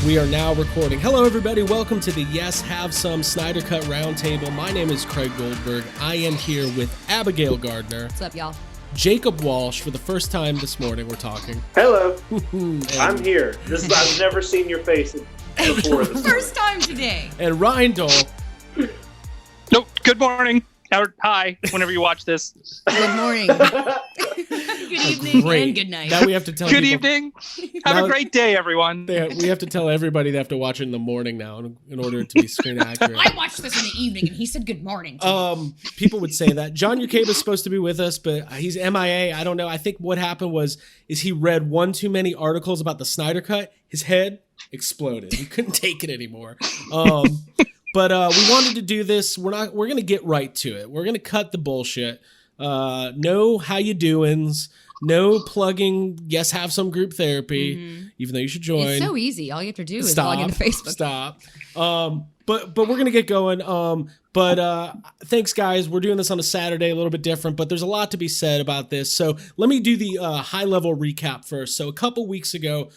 We are now recording. Hello, everybody. Welcome to the Yes Have Some Snydercut Roundtable. My name is Craig Goldberg. I am here with Abigail Gardner. What's up, y'all? Jacob Walsh. For the first time this morning, we're talking. Hello. I'm here. I've never seen your face before. First time today. And Ryan Dole. Nope. Good morning. Or hi, whenever you watch this. Good morning. Good evening and good night. Now we have to tell Good people, evening. Have a great day, everyone. We have to tell everybody they have to watch it in the morning now in order to be screen accurate. I watched this in the evening and he said good morning to me. People would say that. John Urquabe is supposed to be with us, but he's MIA. I don't know. I think what happened is he read one too many articles about the Snyder Cut. His head exploded. He couldn't take it anymore. But we wanted to do this. We're going to get right to it. We're going to cut the bullshit. No how you doings. No plugging. Yes, have some group therapy. Even though you should join. It's so easy. All you have to do is log into Facebook. Stop. But we're going to get going. Thanks, guys. We're doing this on a Saturday, a little bit different, but there's a lot to be said about this. So let me do the high-level recap first. So a couple weeks ago,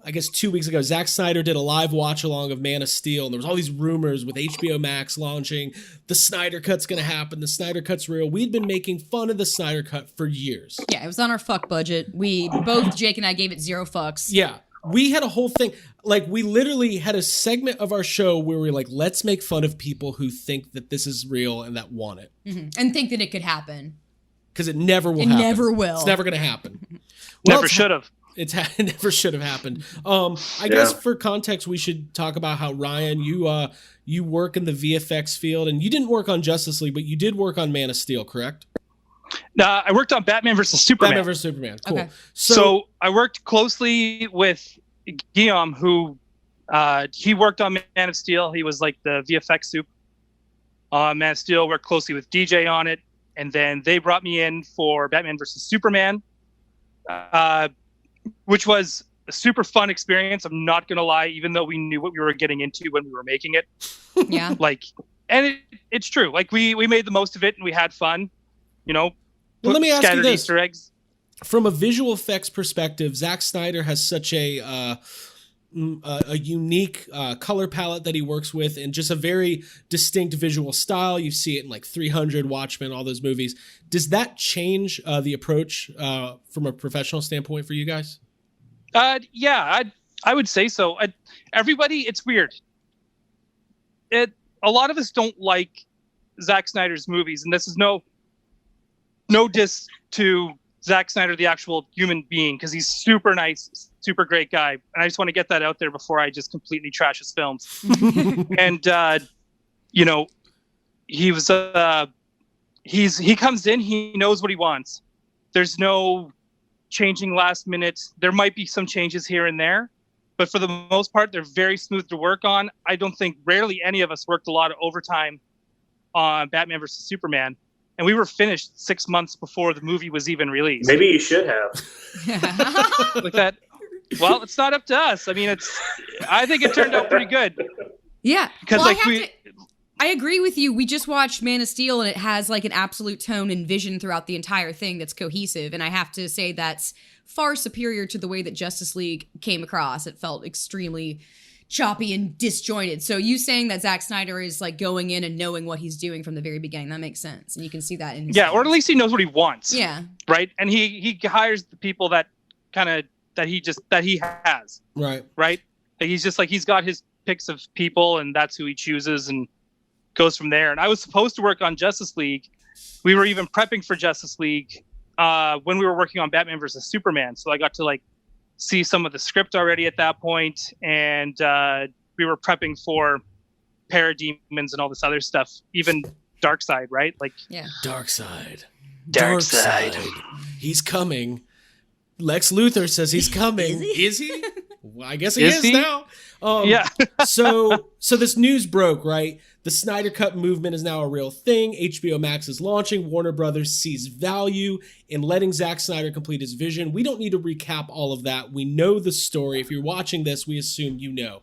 I guess 2 weeks ago, Zack Snyder did a live watch-along of Man of Steel, and there was all these rumors with HBO Max launching, the Snyder Cut's going to happen, the Snyder Cut's real. We'd been making fun of the Snyder Cut for years. Yeah, it was on our fuck budget. Both Jake and I gave it 0 fucks. Yeah, we had a whole thing. Like, we literally had a segment of our show where we were like, let's make fun of people who think that this is real and that want it. Mm-hmm. And think that it could happen. Because it never will happen. It never will. It's never going to happen. Never should have. It never should have happened. I guess for context, we should talk about how, Ryan, you work in the VFX field, and you didn't work on Justice League, but you did work on Man of Steel, correct? I worked on Batman vs. Superman. Batman vs. Superman, cool. Okay. So I worked closely with Guillaume, who he worked on Man of Steel. He was like the VFX soup on Man of Steel. Worked closely with DJ on it, and then they brought me in for Batman vs. Superman. Which was a super fun experience. I'm not going to lie, even though we knew what we were getting into when we were making it. Yeah. It's true. Like, we made the most of it and we had fun, Well, let me ask you this. Easter eggs. From a visual effects perspective, Zack Snyder has such a unique color palette that he works with and just a very distinct visual style. You see it in like 300, Watchmen, all those movies. Does that change the approach from a professional standpoint for you guys? Yeah, I would say so. Everybody, it's weird. A lot of us don't like Zack Snyder's movies, and this is no diss to Zack Snyder, the actual human being, because he's super nice, super great guy. And I just want to get that out there before I just completely trash his films. And, he was, he comes in, he knows what he wants. There's no changing last minute. There might be some changes here and there, but for the most part, they're very smooth to work on. I don't think rarely any of us worked a lot of overtime on Batman vs. Superman. And we were finished 6 months before the movie was even released. Maybe you should have. Like that. Well, it's not up to us. I mean, I think it turned out pretty good. Yeah. Because I agree with you. We just watched Man of Steel, and it has like an absolute tone and vision throughout the entire thing that's cohesive. And I have to say that's far superior to the way that Justice League came across. It felt extremely choppy and disjointed. So you saying that Zack Snyder is like going in and knowing what he's doing from the very beginning, that makes sense. And you can see that in his films. or at least he knows what he wants. Yeah. Right? And he hires the people that he has. Right. Right? He's just like, he's got his picks of people, and that's who he chooses and goes from there. And I was supposed to work on Justice League. We were even prepping for Justice League when we were working on Batman vs. Superman. So I got to like see some of the script already at that point, and we were prepping for Parademons and all this other stuff, even Darkseid, right? Like, yeah, Darkseid. He's coming. Lex Luthor says he's coming. Is he? Well, I guess he is now. Yeah. So this news broke, right? The Snyder Cut movement is now a real thing. HBO Max is launching. Warner Brothers sees value in letting Zack Snyder complete his vision. We don't need to recap all of that. We know the story. If you're watching this, we assume you know.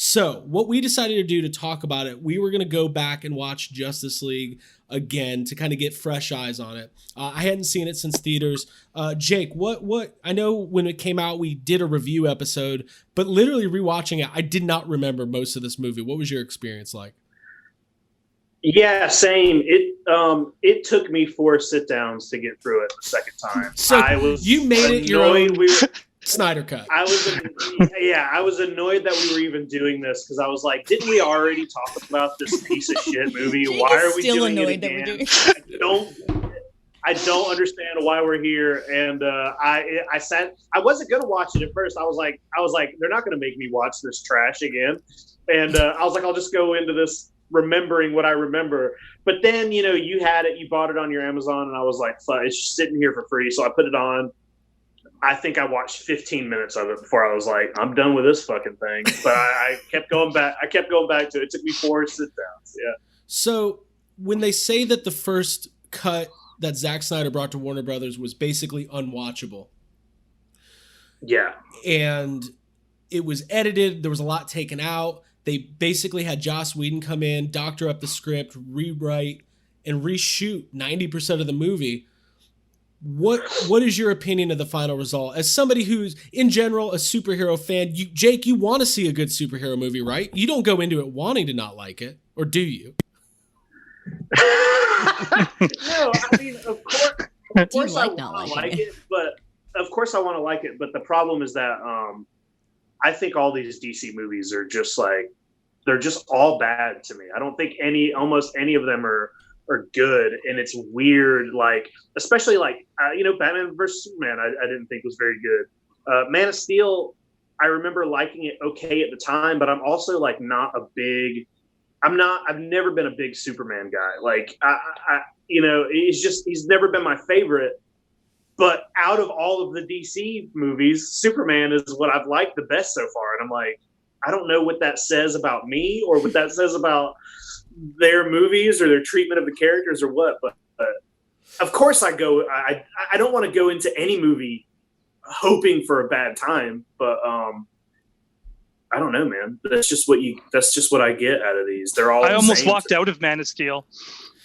So what we decided to do to talk about it, we were going to go back and watch Justice League again to kind of get fresh eyes on it. I hadn't seen it since theaters. Jake, what? I know when it came out, we did a review episode, but literally rewatching it, I did not remember most of this movie. What was your experience like? Yeah, same. It took me 4 sit-downs to get through it the second time. So you made it your own Snydercut. I was annoyed that we were even doing this because I was like, didn't we already talk about this piece of shit movie? Jake Why is are we still doing annoyed it again? that we're doing I don't understand why we're here. And I wasn't gonna watch it at first. I was like, they're not gonna make me watch this trash again. And I was like, I'll just go into this remembering what I remember. But then, you had it, you bought it on your Amazon, and I was like, fuck, it's just sitting here for free. So I put it on. I think I watched 15 minutes of it before I was like, I'm done with this fucking thing. But I kept going back. I kept going back to it. It took me 4 sit-downs. Yeah. So when they say that the first cut that Zack Snyder brought to Warner Brothers was basically unwatchable. Yeah. And it was edited. There was a lot taken out. They basically had Joss Whedon come in, doctor up the script, rewrite, and reshoot 90% of the movie. What is your opinion of the final result? As somebody who's, in general, a superhero fan, Jake, you want to see a good superhero movie, right? You don't go into it wanting to not like it, or do you? No, I mean, of course I want to like it, but of course I want to like it. But the problem is that I think all these DC movies are just like, they're just all bad to me. I don't think almost any of them are good, and it's weird. Like, especially like Batman versus Superman, I didn't think was very good. Man of Steel, I remember liking it okay at the time, but I'm also like I've never been a big Superman guy. Like he's never been my favorite. But out of all of the DC movies, Superman is what I've liked the best so far. And I'm like, I don't know what that says about me or what that says about their movies or their treatment of the characters or what. But of course I don't want to go into any movie hoping for a bad time. But I don't know, man. That's just what I get out of these. They're all. I almost walked out of Man of Steel.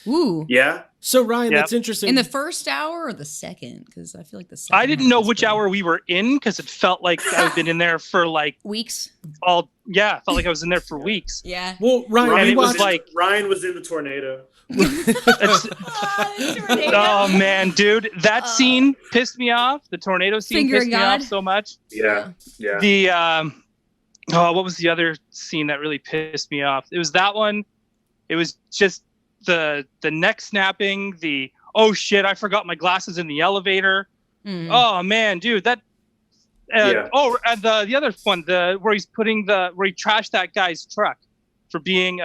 Ooh. Yeah. So Ryan, that's interesting. In the first hour or the second? Because I feel like the second. I didn't know which hour we were in because it felt like I've been in there for like weeks. It felt like I was in there for weeks. Yeah. Well, Ryan was in the tornado. Oh man, dude, that scene pissed me off. The tornado scene pissed me off so much. Yeah. The what was the other scene that really pissed me off? It was that one. It was just the neck snapping. The oh shit, I forgot my glasses in the elevator. Oh man, dude, that. Oh, and the other one, where he trashed that guy's truck for being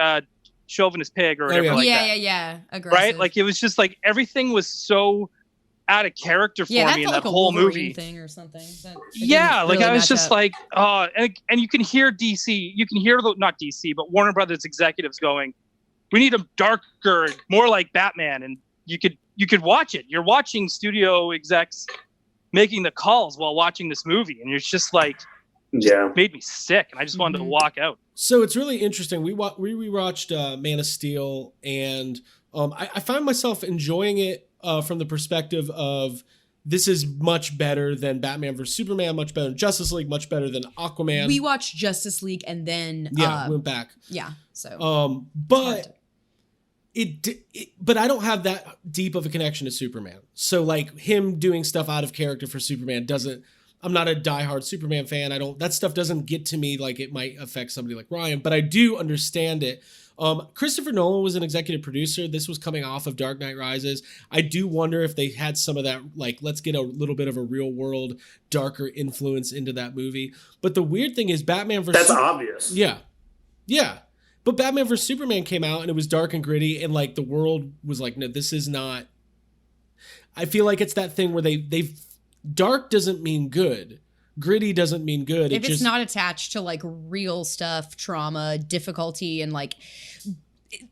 chauvinist pig or whatever. Like that. Yeah. Aggressive. Right, like it was just like everything was so out of character for me in that whole movie thing or something. Yeah, like I was just like, oh, and you can hear DC, not DC, but Warner Brothers executives going, we need a darker, more like Batman, and you could watch it. You're watching studio execs making the calls while watching this movie, and it's just like, made me sick, and I just wanted to walk out. So it's really interesting. We rewatched Man of Steel, and I find myself enjoying it from the perspective of this is much better than Batman vs Superman, much better than Justice League, much better than Aquaman. We watched Justice League and then went back. Yeah, so but but I don't have that deep of a connection to Superman. So like him doing stuff out of character for Superman I'm not a diehard Superman fan. That stuff doesn't get to me like it might affect somebody like Ryan, but I do understand it. Christopher Nolan was an executive producer. This was coming off of Dark Knight Rises. I do wonder if they had some of that, like, let's get a little bit of a real world, darker influence into that movie. But the weird thing is Batman vs. That's obvious. Yeah. But Batman vs. Superman came out and it was dark and gritty, and like the world was like, no, this is not. I feel like it's that thing where they've dark doesn't mean good. Gritty doesn't mean good. If it's not attached to like real stuff, trauma, difficulty, and like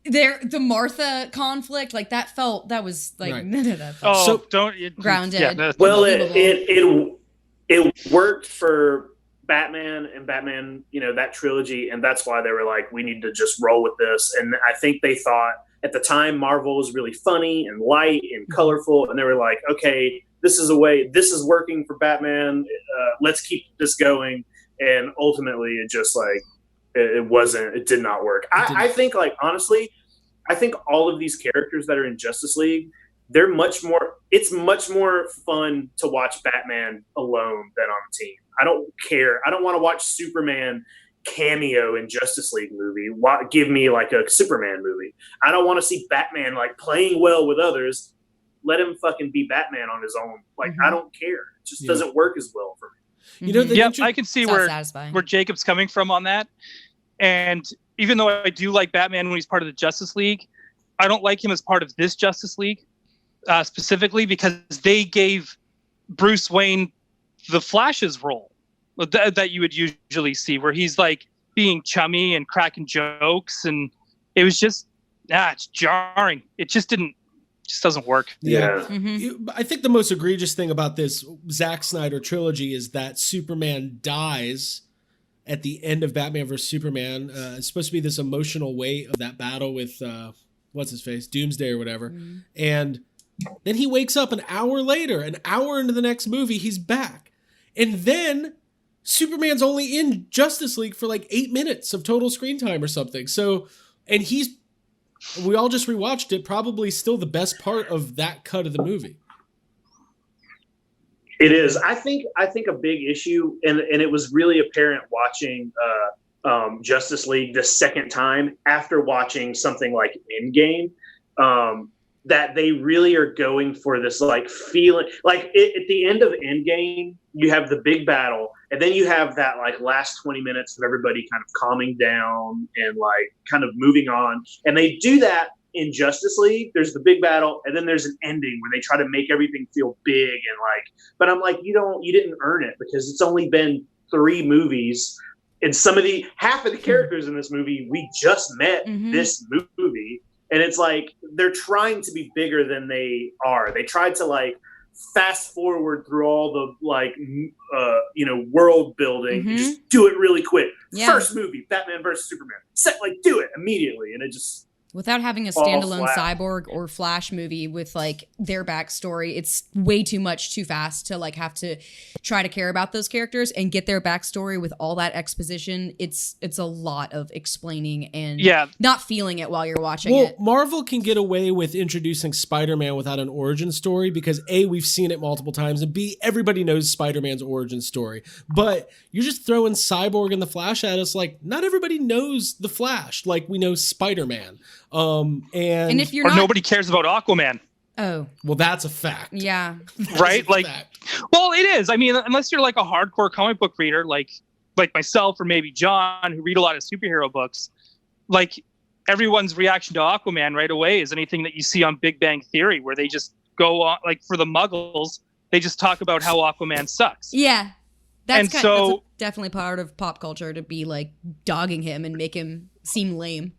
the Martha conflict, like that was like right. None of that felt so grounded. Yeah, well, it worked for Batman and Batman, that trilogy, and that's why they were like, we need to just roll with this. And I think they thought at the time Marvel was really funny and light and colorful, and they were like, okay, this is working for Batman. Let's keep this going. And ultimately, it just like it did not work. I think, like, honestly, I think all of these characters that are in Justice League, it's much more fun to watch Batman alone than on a team. I don't care. I don't want to watch Superman cameo in Justice League movie. Give me like a Superman movie. I don't want to see Batman like playing well with others. Let him fucking be Batman on his own. Like, I don't care. It just doesn't work as well for me. I can see where Jacob's coming from on that. And even though I do like Batman when he's part of the Justice League, I don't like him as part of this Justice League specifically because they gave Bruce Wayne the Flash's role that you would usually see, where he's like being chummy and cracking jokes, and it was just it's jarring. It just doesn't work. Yeah. I think the most egregious thing about this Zack Snyder trilogy is that Superman dies at the end of Batman vs. Superman. It's supposed to be this emotional weight of that battle with what's his face, Doomsday or whatever. And then he wakes up an hour later, an hour into the next movie, he's back. And then Superman's only in Justice League for like 8 minutes of total screen time or something. So, and we all just rewatched it, probably still the best part of that cut of the movie. It is. I think a big issue, and it was really apparent watching Justice League the second time after watching something like Endgame, that they really are going for this like feeling. Like at the end of Endgame, you have the big battle, and then you have that like last 20 minutes of everybody kind of calming down and like kind of moving on. And they do that in Justice League. There's the big battle, and then there's an ending where they try to make everything feel big and like. But I'm like, you didn't earn it because it's only been 3 movies, and half of the characters in this movie we just met this movie, and it's like they're trying to be bigger than they are. They tried to like fast forward through all the like world building, just do it really quick. First movie, Batman versus Superman, do it immediately, and it just. Without having a standalone Cyborg or Flash movie with like their backstory, it's way too much too fast to like have to try to care about those characters and get their backstory with all that exposition. It's a lot of explaining and not feeling it while you're watching it. Marvel can get away with introducing Spider-Man without an origin story because A, we've seen it multiple times, and B, everybody knows Spider-Man's origin story. But you're just throwing Cyborg and the Flash at us like not everybody knows the Flash like we know Spider-Man. And if you're nobody cares about Aquaman. Oh, well, that's a fact. Yeah. Right? Like, well, it is. I mean, unless you're like a hardcore comic book reader, like myself or maybe John, who read a lot of superhero books, like everyone's reaction to Aquaman right away is anything that you see on Big Bang Theory, where they just go on, like for the Muggles, they just talk about how Aquaman sucks. Yeah. That's definitely part of pop culture to be like dogging him and make him seem lame.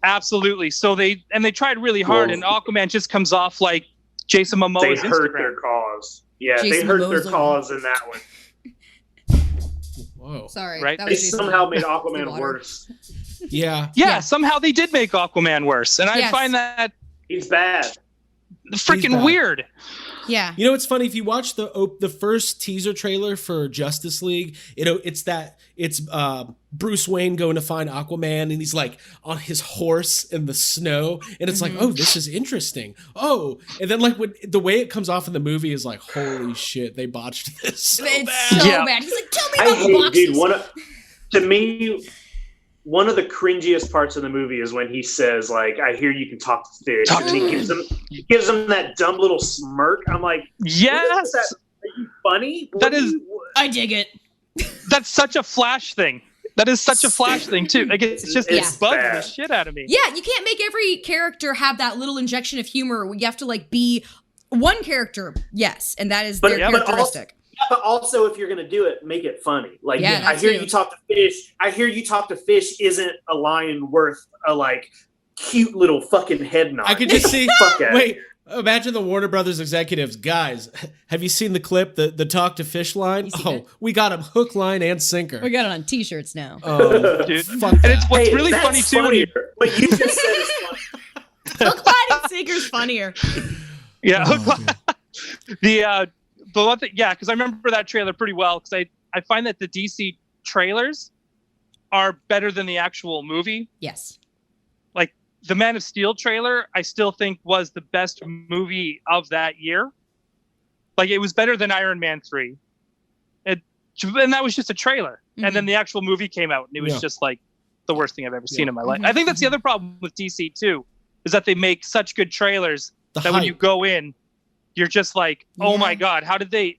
Absolutely. So they tried really hard, and Aquaman just comes off like Jason Momoa's They hurt Instagram. their cause. Yeah, Jason they hurt Momoa's their cause in that one. Whoa. Sorry. Right? That They was Jason somehow Momoa. made The Aquaman water. worse. Yeah. Somehow they did make Aquaman worse, and I find that He's bad. freaking weird. Yeah. You know, it's funny if you watch the first teaser trailer for Justice League, it's Bruce Wayne going to find Aquaman, and he's like on his horse in the snow, and it's like, oh, this is interesting. Oh, and then like when the way it comes off in the movie is like, holy shit, they botched this so It's bad. so bad. He's like, tell me about the boxes. Dude, to me, one of the cringiest parts of the movie is when he says, like, I hear you can talk to fish. And he gives him that dumb little smirk. I'm like, yes. Are you funny? I dig it. That's such a Flash thing. That is such a Flash thing, too. Like, it bugs the shit out of me. Yeah, you can't make every character have that little injection of humor. You have to, like, be one character, yes, and that is their characteristic. But also, if you're going to do it, make it funny. Like, I hear you talk to fish. I hear you talk to fish isn't a lion worth a, like, cute little fucking head nod. I could just see. Wait, Imagine the Warner Brothers executives, guys. Have you seen the clip, the talk to fish line? Oh, we got him hook, line, and sinker. We got it on T-shirts now. Dude. Fuck And that. it's what's really funny too. Funnier. What you just said is funny. Hook, line, and sinker's funnier. Yeah, the one thing, yeah, because I remember that trailer pretty well. Because I find that the DC trailers are better than the actual movie. Yes. Like the Man of Steel trailer, I still think was the best movie of that year. Like it was better than Iron Man 3. And that was just a trailer. Mm-hmm. And then the actual movie came out, and it was just like the worst thing I've ever seen in my life. Mm-hmm. I think that's the other problem with DC too, is that they make such good trailers that when hype. you go in, you're just like, oh my God, how did you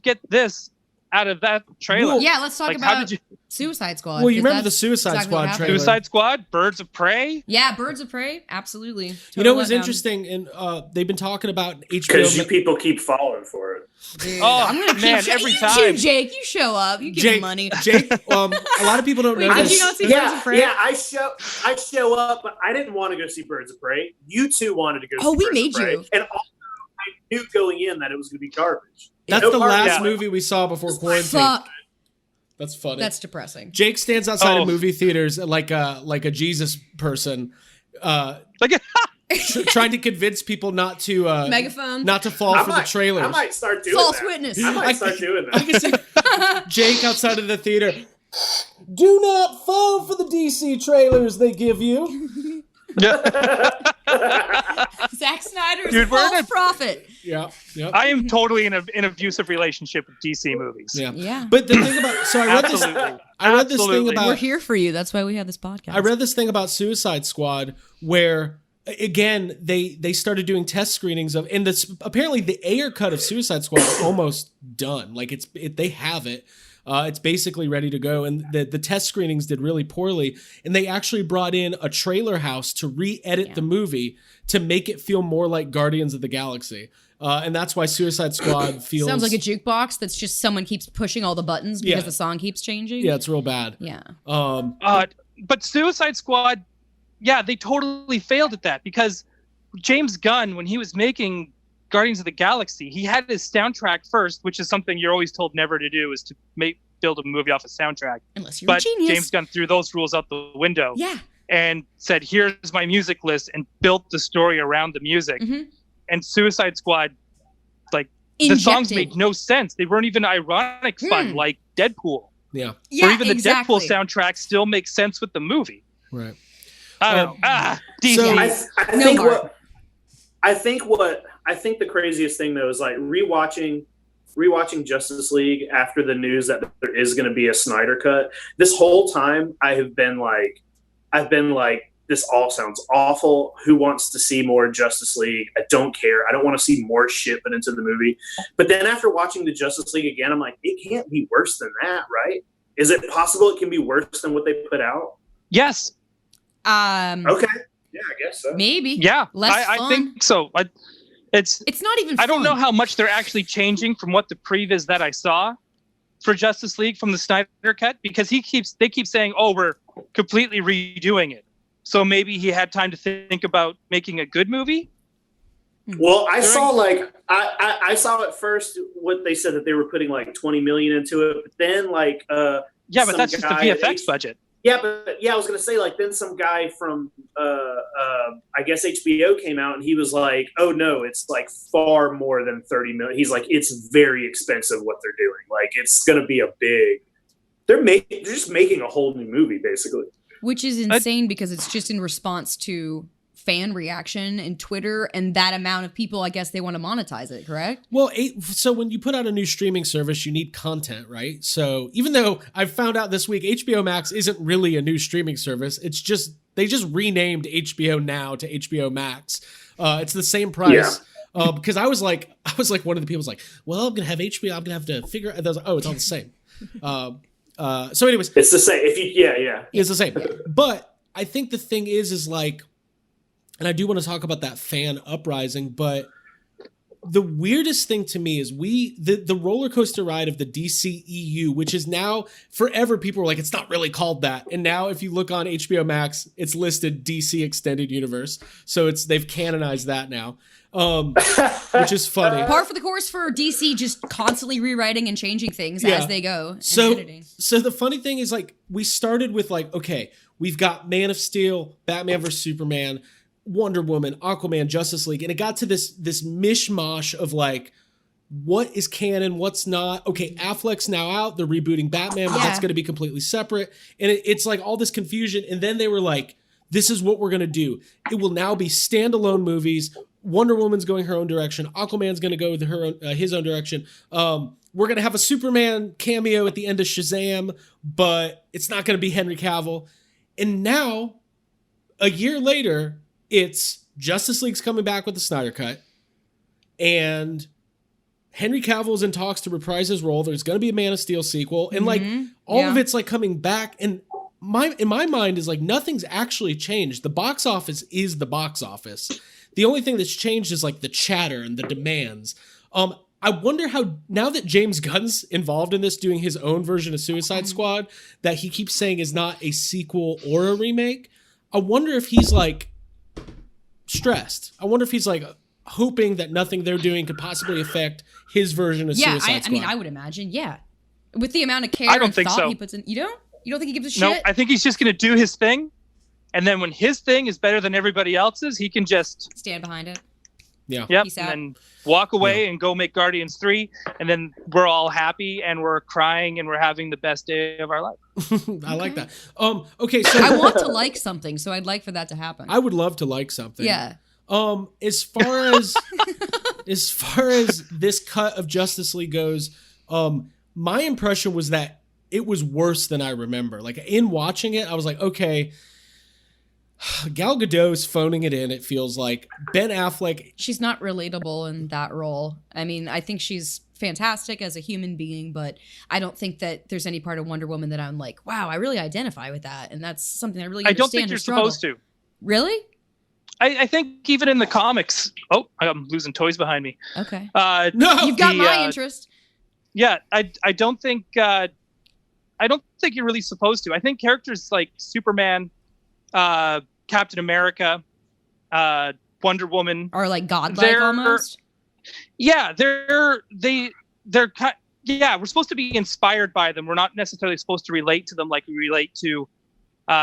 get this out of that trailer? Yeah, let's talk Like, how about did Suicide Squad. Well, you 'cause remember the that's Suicide exactly what Squad happened. trailer? Suicide Squad, Birds of Prey. Yeah, Birds of Prey. Absolutely. You know Total what's letdown. interesting? And they've been talking about Because HBO. you people keep falling for it. Dude, Oh, I'm gonna keep man, every every you time. too, Jake. You show up. You give me money. Jake, a lot of people don't know Wait, did this. you not see Birds of Prey? Yeah, I show up, but I didn't want to go see Birds of Prey. You two wanted to go see Oh, we Birds made of Prey. you. And also, I knew going in that it was going to be garbage. That's No the part of last it. movie we saw before quarantine. Fuck. That's funny. That's depressing. Jake stands outside Oh. of movie theaters like a Jesus person, Like, trying to convince people not to Megaphone. not to fall I for might, the trailers. I might start doing False that. witness. I might start doing I that. can see Jake outside of the theater. Do not fall for the DC trailers they give you. Zack Snyder's Dude, we're in false a- prophet. Yeah, yeah. I am totally in an abusive relationship with DC movies. Yeah. Yeah. But the thing about I read this Absolutely. thing Absolutely. about We're here for you. That's why we have this podcast. I read this thing about Suicide Squad where again they started doing test screenings of and this apparently the air cut of Suicide Squad is almost done. Like they have it. It's basically ready to go, and the test screenings did really poorly. And they actually brought in a trailer house to re-edit the movie to make it feel more like Guardians of the Galaxy. And that's why Suicide Squad feels Sounds like a jukebox that's just someone keeps pushing all the buttons because the song keeps changing. yeah, it's real bad. Yeah. But Suicide Squad, yeah, they totally failed at that because James Gunn, when he was making Guardians of the Galaxy, he had his soundtrack first, which is something you're always told never to do, is to build a movie off a soundtrack. Unless you're But a genius. James Gunn threw those rules out the window Yeah. and said, here's my music list, and built the story around the music. Mhm. And Suicide Squad, like, the songs Injected. made no sense. They weren't even ironic fun like Deadpool. Yeah, Yeah, or even the exactly. Deadpool soundtrack still makes sense with the movie. right. I don't know. DC. so- I No think heart. I think the craziest thing though is like rewatching Justice League after the news that there is going to be a Snyder cut. This whole time I've been like, this all sounds awful. Who wants to see more Justice League? I don't care. I don't want to see more shit put into the movie. But then after watching the Justice League again, I'm like, it can't be worse than that, right? Is it possible it can be worse than what they put out? Yes. Okay. Yeah, I guess so. Maybe. Yeah. Less I fun. think so. It's not even I don't fun. know how much they're actually changing from what the previs that I saw for Justice League from the Snyder Cut, because they keep saying, oh, we're completely redoing it. So maybe he had time to think about making a good movie. Well, I saw like I saw at first what they said that they were putting like 20 million into it, but then like yeah, but some that's just the guy- VFX budget. Yeah, but I was gonna say like then some guy from I guess HBO came out and he was like, oh no, it's like far more than 30 million. He's like, it's very expensive what they're doing. Like it's gonna be a big. They're just making a whole new movie basically. Which is insane because it's just in response to fan reaction and Twitter and that amount of people, I guess they want to monetize it, correct? Well, so when you put out a new streaming service, you need content, right? So even though I found out this week, HBO Max isn't really a new streaming service. It's just, they just renamed HBO Now to HBO Max. It's the same price. Yeah. Because I was like one of the people's like, well, I'm going to have HBO. I'm going to have to figure out. Oh, it's all the same. So anyways. It's the same. It's the same. But I think the thing is like, and I do want to talk about that fan uprising, but the weirdest thing to me is the roller coaster ride of the DCEU, which is now forever people were like, it's not really called that. And now if you look on HBO Max, it's listed DC Extended Universe. So they've canonized that now. Which is funny. Par for the course for DC, just constantly rewriting and changing things as they go. So the funny thing is, like, we started with like, okay, we've got Man of Steel, Batman vs Superman, Wonder Woman, Aquaman, Justice League, and it got to this mishmash of like, what is canon, what's not. Okay, Affleck's now out, they're rebooting Batman, but that's going to be completely separate, and it's like all this confusion. And then they were like, this is what we're going to do. It will now be standalone movies. Wonder Woman's going her own direction. Aquaman's going to go with his own direction. We're going to have a Superman cameo at the end of Shazam, but it's not going to be Henry Cavill. And now, a year later, it's Justice League's coming back with the Snyder Cut, and Henry Cavill's in talks to reprise his role. There's going to be a Man of Steel sequel, and like all of it's like coming back. And in my mind is like nothing's actually changed. The box office is the box office. The only thing that's changed is like the chatter and the demands. I wonder how, now that James Gunn's involved in this, doing his own version of Suicide Squad, that he keeps saying is not a sequel or a remake. I wonder if he's like stressed. I wonder if he's like hoping that nothing they're doing could possibly affect his version of Suicide Squad. I mean, I would imagine, with the amount of care I don't and think thought so. he puts in. You don't think he gives a shit? No, I think he's just going to do his thing. And then when his thing is better than everybody else's, he can just stand behind it. Yeah. Yep. Peace out. And then walk away and go make Guardians 3. And then we're all happy and we're crying and we're having the best day of our life. I like that. Okay. So I want to like something, so I'd like for that to happen. I would love to like something. Yeah. As far as this cut of Justice League goes, my impression was that it was worse than I remember. Like, in watching it, I was like, okay, Gal Gadot's phoning it in, it feels like. Ben Affleck, she's not relatable in that role. I mean, I think she's fantastic as a human being, but I don't think that there's any part of Wonder Woman that I'm like, wow, I really identify with that. And that's something I really understand. I don't think you're supposed to. Really? I think even in the comics. Oh, I'm losing toys behind me. Okay. no, you've got my interest. Yeah, I don't think you're really supposed to. I think characters like Superman, Captain America, Wonder Woman are like godlike almost. Yeah, we're supposed to be inspired by them. We're not necessarily supposed to relate to them like we relate to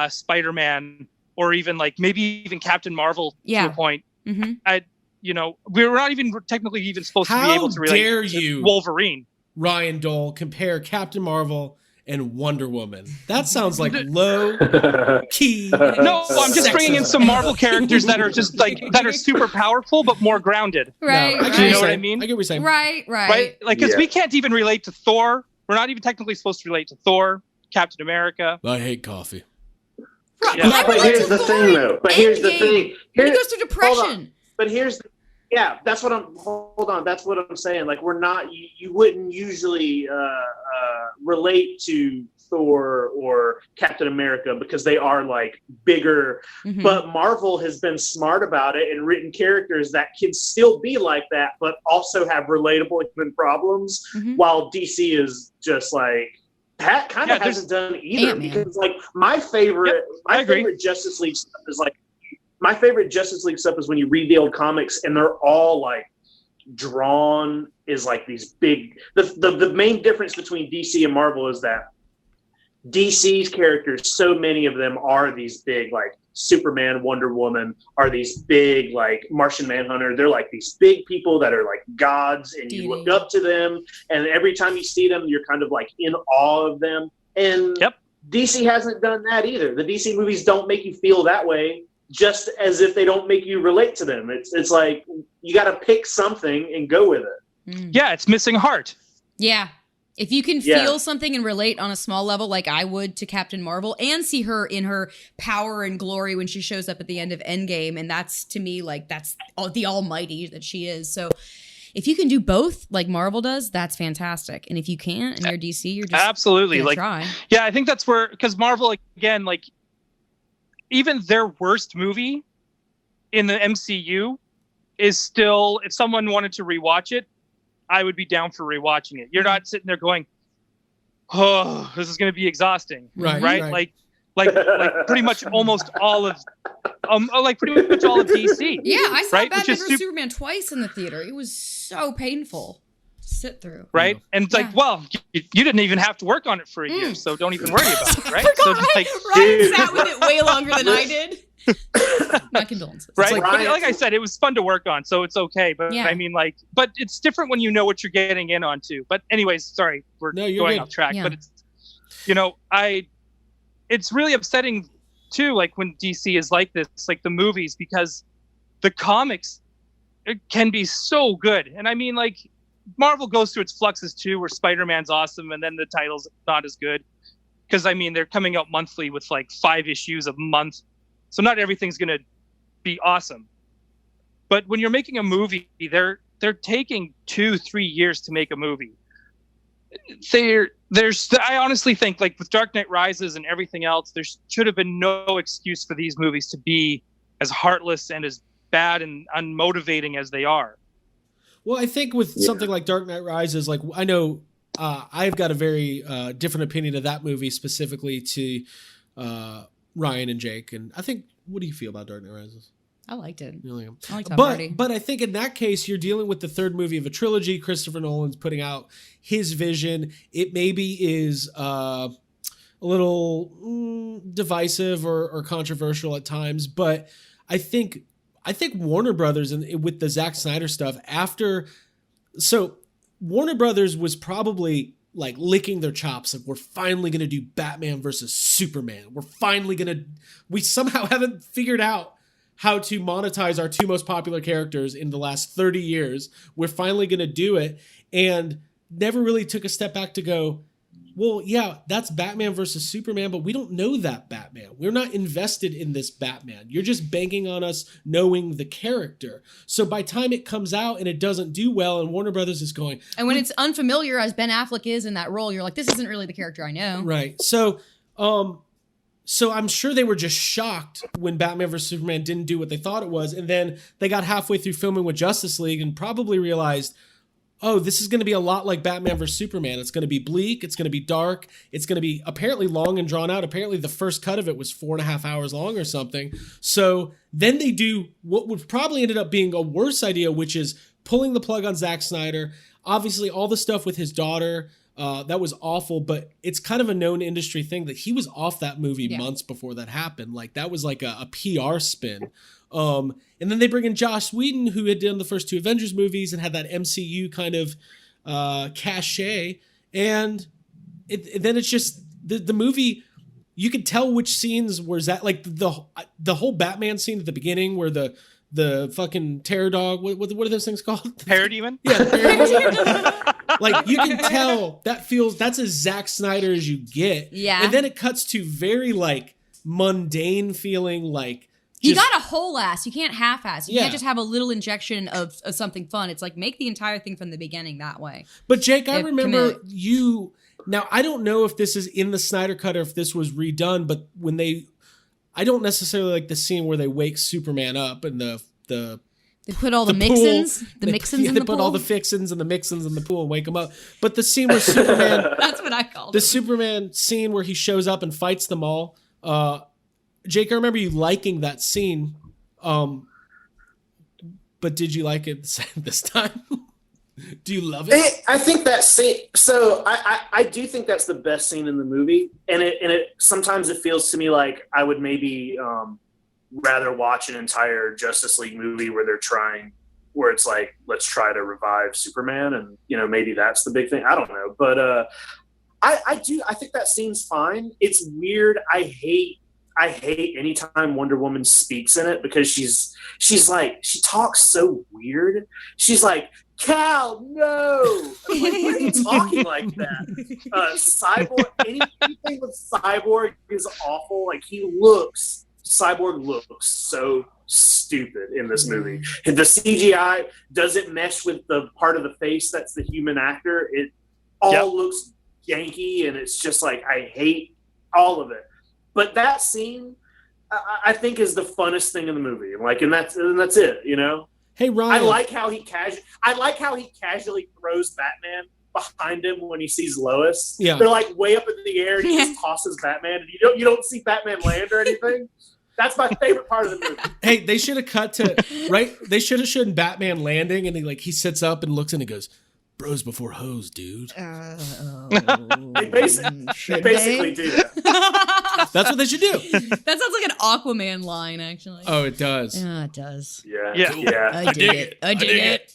Spider-Man, or even like maybe even Captain Marvel to a point. Mm-hmm. We're not even technically even supposed to be able to relate to Wolverine. Ryan Dole, compare Captain Marvel and Wonder Woman. That sounds like low key. No, I'm just bringing in some Marvel characters that are just like that are super powerful but more grounded. Right. No, right. You know what I mean? I get what you're saying. Right. Like, because we can't even relate to Thor. We're not even technically supposed to relate to Thor, Captain America. I hate coffee. Right. Yeah. But here's the thing, though. But here's the thing. He goes through depression. But that's what I'm saying. Like, we're not, you wouldn't usually relate to Thor or Captain America because they are like bigger, but Marvel has been smart about it and written characters that can still be like that, but also have relatable human problems, while DC is just like, Pat kind of hasn't done either. Ant-Man. Because like my favorite Justice League stuff is like, my favorite Justice League stuff is when you read the old comics and they're all like drawn is like these big, the main difference between DC and Marvel is that DC's characters, so many of them are these big, like Superman, Wonder Woman, are these big, like Martian Manhunter. They're like these big people that are like gods, and you look up to them. And every time you see them, you're kind of like in awe of them. And DC hasn't done that either. The DC movies don't make you feel that way, just as if they don't make you relate to them. It's like you got to pick something and go with it. Yeah, it's missing heart. Yeah. If you can feel something and relate on a small level like I would to Captain Marvel, and see her in her power and glory when she shows up at the end of Endgame, and that's, to me, like, that's the almighty that she is. So if you can do both like Marvel does, that's fantastic. And if you can't and you're DC, you're just absolutely like try. Yeah, I think that's where, because Marvel, again, like even their worst movie in the MCU is still, if someone wanted to rewatch it, I would be down for rewatching it. You're not sitting there going, oh, this is going to be exhausting. Right? Like pretty much almost all of DC. Yeah, I saw right? Batman vs Superman twice in the theater. It was so painful to sit through. Right? And it's like, well, you didn't even have to work on it for a year, so don't even worry about it, right? So Ryan sat with it way longer than I did. My condolences. Right? Like I said, it was fun to work on, so it's okay. But I mean, like, but it's different when you know what you're getting in on too. But anyways, sorry, we're going off track. Yeah. But it's, it's really upsetting too, like when DC is like this, like the movies, because the comics can be so good. And I mean, like, Marvel goes through its fluxes too, where Spider-Man's awesome and then the title's not as good. Because I mean, they're coming out monthly with like 5 issues a month. So not everything's going to be awesome. But when you're making a movie, they're taking 2-3 years to make a movie. I honestly think, like with Dark Knight Rises and everything else, there should have been no excuse for these movies to be as heartless and as bad and unmotivating as they are. Well, I think with something like Dark Knight Rises, like I know I've got a very different opinion of that movie specifically to Ryan and Jake. And I think, what do you feel about Dark Knight Rises? I liked it. You like him? I liked Tom Hardy. But I think in that case, you're dealing with the third movie of a trilogy. Christopher Nolan's putting out his vision. It maybe is a little divisive or controversial at times, but I think Warner Brothers and with the Zack Snyder stuff so Warner Brothers was probably like licking their chops. Like, we're finally going to do Batman versus Superman. We somehow haven't figured out how to monetize our two most popular characters in the last 30 years. We're finally going to do it, and never really took a step back to go, well, yeah, that's Batman versus Superman, but we don't know that Batman. We're not invested in this Batman. You're just banking on us knowing the character. So by the time it comes out and it doesn't do well, and Warner Brothers is going... And when it's unfamiliar as Ben Affleck is in that role, you're like, this isn't really the character I know. Right. So I'm sure they were just shocked when Batman vs. Superman didn't do what they thought it was. And then they got halfway through filming with Justice League and probably realized, oh, this is going to be a lot like Batman vs. Superman. It's going to be bleak. It's going to be dark. It's going to be apparently long and drawn out. Apparently the first cut of it was 4.5 hours long or something. So then they do what would probably ended up being a worse idea, which is pulling the plug on Zack Snyder. Obviously all the stuff with his daughter, that was awful, but it's kind of a known industry thing that he was off that movie months before that happened. Like, that was like a PR spin. And then they bring in Joss Whedon, who had done the first 2 Avengers movies and had that MCU kind of cachet. And then it's just the movie. You could tell which scenes were that, like the whole Batman scene at the beginning where the fucking terror dog. What are those things called? Parademon? Yeah, Parademon. Like, you can tell that's as Zack Snyder as you get. Yeah. And then it cuts to very like mundane feeling, like. You got a whole ass. You can't half-ass. You can't just have a little injection of something fun. It's like, make the entire thing from the beginning that way. But Jake, I remember you. Now, I don't know if this is in the Snyder Cut or if this was redone, but I don't necessarily like the scene where they wake Superman up and they put all the mixins, in the pool. They put all the fixins and the mixins in the pool and wake him up. But the scene where Superman, that's what I called the Superman scene where he shows up and fights them all. Jake, I remember you liking that scene, but did you like it this time? Do you love it? I think that scene. So I do think that's the best scene in the movie, and it sometimes it feels to me like I would maybe rather watch an entire Justice League movie where it's like, let's try to revive Superman, and maybe that's the big thing. I don't know, but I think that scene's fine. It's weird. I hate anytime Wonder Woman speaks in it because she's like, she talks so weird. She's like, Cal, no. I'm like, why are you talking like that? Cyborg, anything with Cyborg is awful. Like, Cyborg looks so stupid in this movie. And the CGI doesn't mesh with the part of the face that's the human actor. It all looks janky, and it's just like, I hate all of it. But that scene, I think, is the funnest thing in the movie. Like, and that's it, Hey Ryan, I like how he casually throws Batman behind him when he sees Lois. Yeah. They're like way up in the air, and he just tosses Batman, and you don't see Batman land or anything. That's my favorite part of the movie. Hey, they should have cut to right. They should have shown Batman landing, and he sits up and looks and he goes, "Bros before hoes, dude." They basically do that. That's what they should do. That sounds like an Aquaman line, actually. Oh, it does. Yeah, it does. Yeah. I dig it.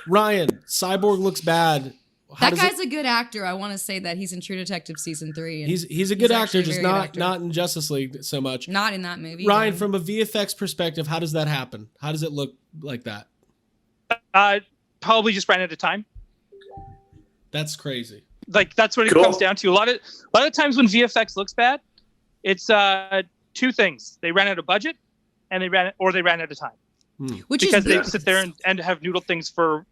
Ryan, Cyborg looks bad. That guy's a good actor. I want to say that he's in True Detective season 3. And he's a good actor, just not good actor. in Justice League so much. Not in that movie. Ryan, from a VFX perspective, how does that happen? How does it look like that? Probably just ran out of time. That's crazy. Like that's what it comes down to. A lot of times when VFX looks bad, it's two things: they ran out of budget, and they ran out of time. Because they sit there and have noodled things for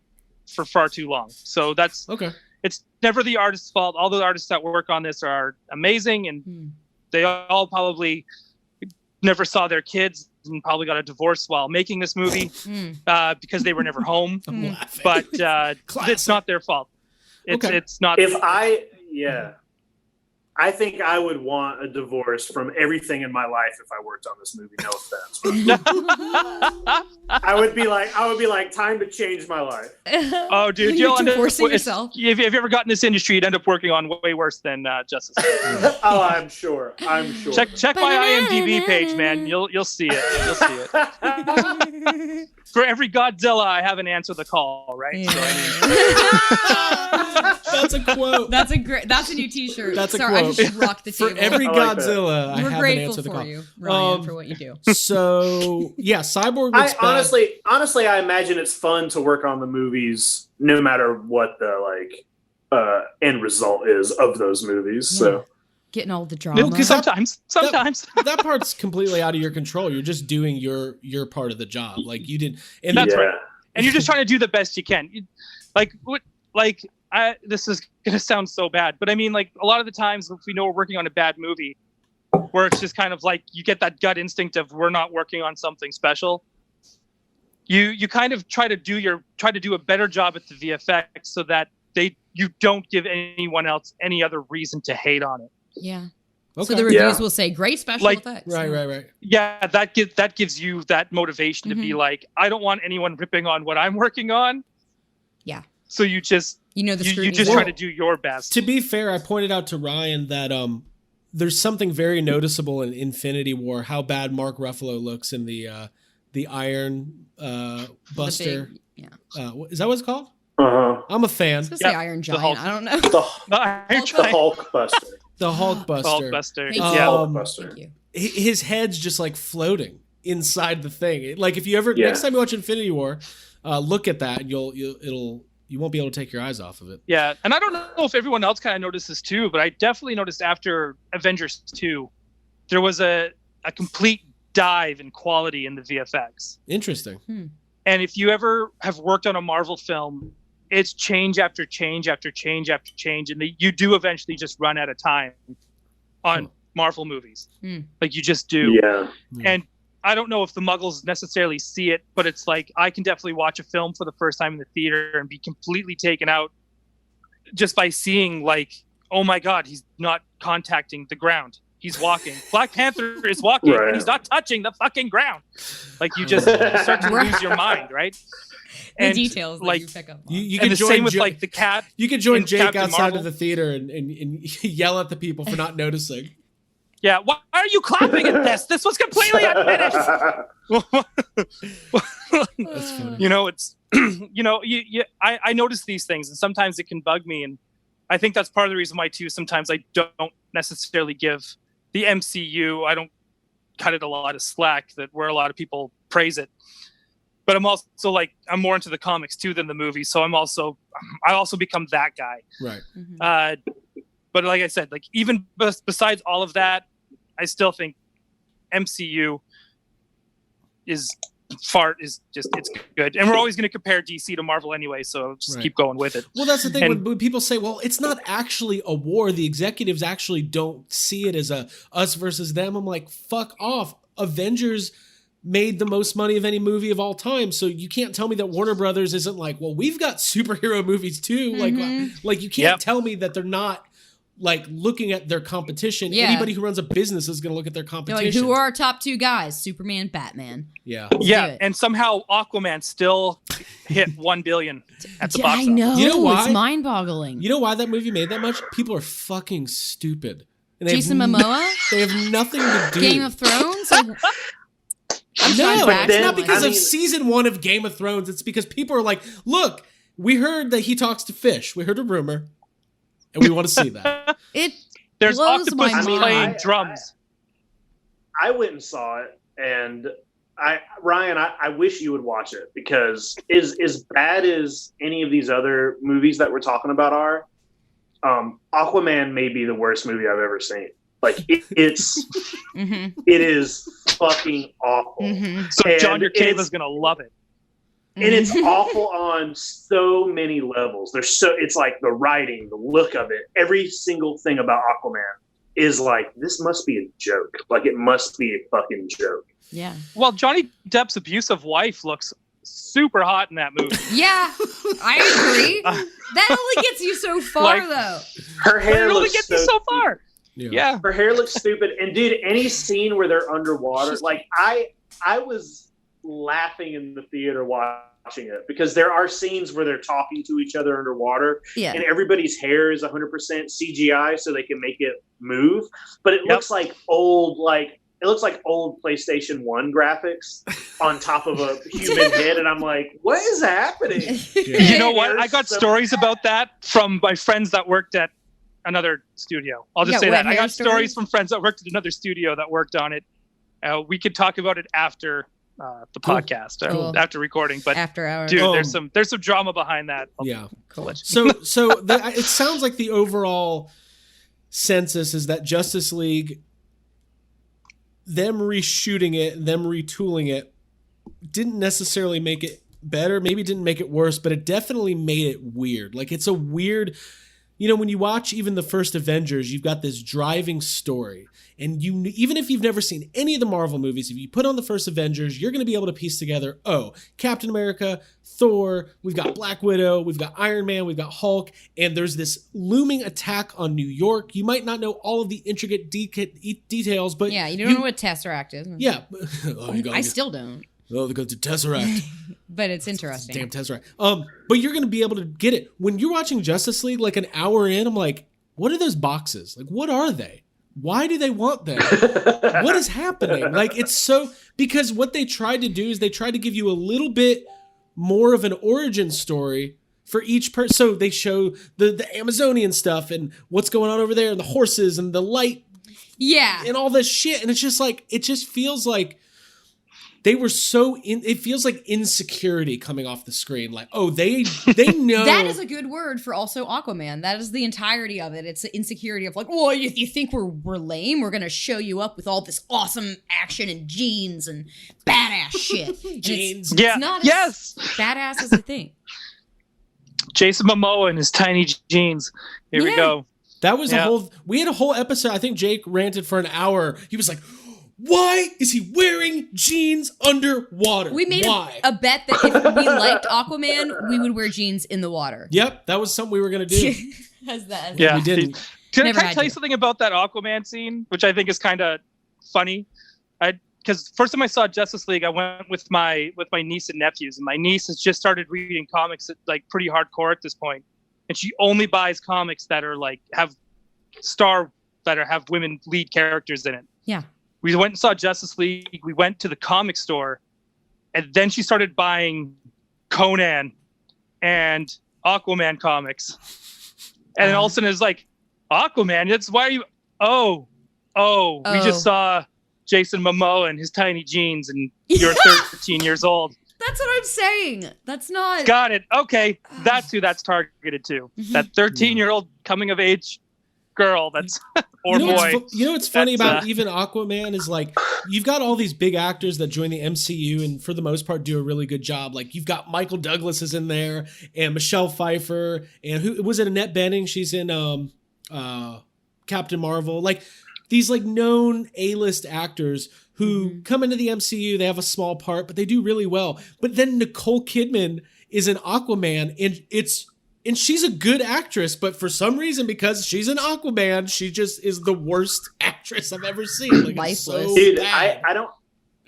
far too long. So that's okay. It's never the artist's fault. All the artists that work on this are amazing, and they all probably never saw their kids and probably got a divorce while making this movie because they were never home. But it's not their fault. It's not. I think I would want a divorce from everything in my life if I worked on this movie. No offense. I would be like, time to change my life. Oh, dude, you'll end up divorcing yourself. If you've ever gotten this industry, you'd end up working on way worse than Justice League. Oh, I'm sure. Check my IMDb page, man. You'll see it. You'll see it. For every Godzilla, I have an answer the call, right? Yeah. So, That's a quote. That's a new T-shirt. That's a Sorry, quote. I just rocked the table. For every Godzilla, I We're have an grateful answer the for call. you, Ryan, for what you do. So yeah, Cyborg looks bad. Honestly, I imagine it's fun to work on the movies, no matter what the end result is of those movies. Yeah. So getting all the drama. because sometimes that part's completely out of your control. You're just doing your part of the job. Like you didn't. And That's right. And you're just trying to do the best you can. This is gonna sound so bad, but I mean, like a lot of the times, if we know we're working on a bad movie, where it's just kind of like you get that gut instinct of we're not working on something special. You kind of try to do a better job at the VFX so that you don't give anyone else any other reason to hate on it. Yeah. Okay. So the reviews will say great special effects. Right. Yeah, that gives you that motivation to be like, I don't want anyone ripping on what I'm working on. Yeah. So you just you just try to do your best. To be fair, I pointed out to Ryan that there's something very noticeable in Infinity War how bad Mark Ruffalo looks in the Iron Buster. Is that what it's called? Uh-huh. I'm a fan. I was gonna say Iron Giant. I don't know. The Hulk Buster. The Hulk Buster. Hulk Buster. Thank Yeah. Hulk Buster. Thank you. His head's just like floating inside the thing. Like if you ever next time you watch Infinity War, look at that and you won't be able to take your eyes off of it. Yeah, and I don't know if everyone else kind of noticed this too, but I definitely noticed after Avengers 2, there was a complete dive in quality in the VFX. Interesting. And if you ever have worked on a Marvel film, it's change after change after change after change, and you do eventually just run out of time on Marvel movies. Like you just do. Yeah. And I don't know if the Muggles necessarily see it, but it's like I can definitely watch a film for the first time in the theater and be completely taken out just by seeing like, oh my God, he's not contacting the ground. He's walking. Black Panther is walking and he's not touching the fucking ground. Like you start to lose your mind, right? The details that you pick up on. You and can the join same with like the cat. You can join Jake Captain outside Marvel. of the theater and yell at the people for not noticing. Yeah, why are you clapping at this? This was completely unfinished. That's funny. You know, it's I notice these things, and sometimes it can bug me, and I think that's part of the reason why too. Sometimes I don't necessarily give the MCU. I don't cut it a lot of slack where a lot of people praise it. But I'm also like I'm more into the comics too than the movie, so I also become that guy. Right. But like I said, like even besides all of that, I still think MCU is it's good, and we're always going to compare DC to Marvel anyway, so just keep going with it. Well, that's the thing when people say, "Well, it's not actually a war." The executives actually don't see it as a us versus them. I'm like, fuck off. Avengers made the most money of any movie of all time. So you can't tell me that Warner Brothers isn't like, well, we've got superhero movies too. Like you can't tell me that they're not like looking at their competition. Yeah. Anybody who runs a business is going to look at their competition. Like, who are our top two guys? Superman, Batman. Yeah. Yeah, and somehow Aquaman still hit 1 billion at the box office. I know. You know why? It's mind-boggling. You know why that movie made that much? People are fucking stupid. And Jason Momoa? They have nothing to do. Game of Thrones? Like, No, But it's then- not because I of mean- season 1 of Game of Thrones. It's because people are like, look, we heard that he talks to fish. We heard a rumor, and we want to see that. it There's blows my octopuses mind. playing drums. I went and saw it, and Ryan, I wish you would watch it, because as bad as any of these other movies that we're talking about are, Aquaman may be the worst movie I've ever seen. Like it's Mm-hmm. it is fucking awful. Mm-hmm. So And John Urqueva's it's- gonna love it. And it's awful on so many levels. It's like the writing, the look of it, every single thing about Aquaman is like, this must be a joke. Like it must be a fucking joke. Yeah. Well, Johnny Depp's abusive wife looks super hot in that movie. Yeah, I agree. That only gets you so far, Like- though. Her But hair it only looks gets you so far. Yeah. Her hair looks stupid. And dude, any scene where they're underwater, like I was laughing in the theater watching it, because there are scenes where they're talking to each other underwater, Yeah. and everybody's hair is 100% CGI so they can make it move, but it looks like old PlayStation 1 graphics on top of a human head, and I'm like, what is happening? You know what? They're I got so- stories about that from my friends that worked at another studio. I'll just Yeah, say wet that. I hair got stories from friends that worked at another studio that worked on it. We could talk about it after the Cool. podcast, Cool. after recording. But After hours. dude, Um, there's some drama behind that. Yeah. Cool. It sounds like the overall census is that Justice League, them reshooting it, them retooling it, didn't necessarily make it better. Maybe didn't make it worse, but it definitely made it weird. Like it's a weird, when you watch even the first Avengers, you've got this driving story. And even if you've never seen any of the Marvel movies, if you put on the first Avengers, you're going to be able to piece together, Captain America, Thor, we've got Black Widow, we've got Iron Man, we've got Hulk, and there's this looming attack on New York. You might not know all of the intricate details, but Yeah, you don't know what Tesseract is. Yeah. I still don't. Oh, they got the Tesseract. But it's interesting. Damn Tesseract. But you're going to be able to get it. When you're watching Justice League, like an hour in, I'm like, what are those boxes? Like, what are they? Why do they want them? What is happening? Like, it's so, because what they tried to do is they tried to give you a little bit more of an origin story for each person. So they show the Amazonian stuff and what's going on over there and the horses and the light Yeah. and all this shit. And it's just like, it just feels like they were it feels like insecurity coming off the screen. Like, they know. That is a good word for also Aquaman. That is the entirety of it. It's the insecurity of like, well, you think we're lame? We're going to show you up with all this awesome action and jeans and badass shit. And Jeans. It's Yeah. not Yes. as badass as you think. Jason Momoa and his tiny jeans. Here we Yeah. go. That was we had a whole episode. I think Jake ranted for an hour. He was like, why is he wearing jeans underwater? We made Why? a bet that if we liked Aquaman, we would wear jeans in the water. Yep, that was something we were going to do. Yeah. We didn't. Can Never I had tell you to. something about that Aquaman scene, which I think is kind of funny? Because first time I saw Justice League, I went with my niece and nephews, and my niece has just started reading comics at, like, pretty hardcore at this point, and she only buys comics that are like have women lead characters in it. Yeah. We went and saw Justice League. We went to the comic store, and then she started buying Conan and Aquaman comics. And then all of a sudden it's like, Aquaman, why are you? We just saw Jason Momoa and his tiny jeans, and you're 13 years old. That's what I'm saying. That's not. Got it. Okay, that's who that's targeted to. Mhm. That 13-year-old coming of age girl. That's or boy. What's funny That's, about even Aquaman is like you've got all these big actors that join the MCU and for the most part do a really good job. Like you've got Michael Douglas is in there and Michelle Pfeiffer and who was it? Annette Bening. She's in Captain Marvel. Like these like known A-list actors who come into the MCU. They have a small part, but they do really well. But then Nicole Kidman is an Aquaman, and she's a good actress, but for some reason, because she's an Aquaman, she just is the worst actress I've ever seen. Like, Lifeless. so Dude, bad. I don't.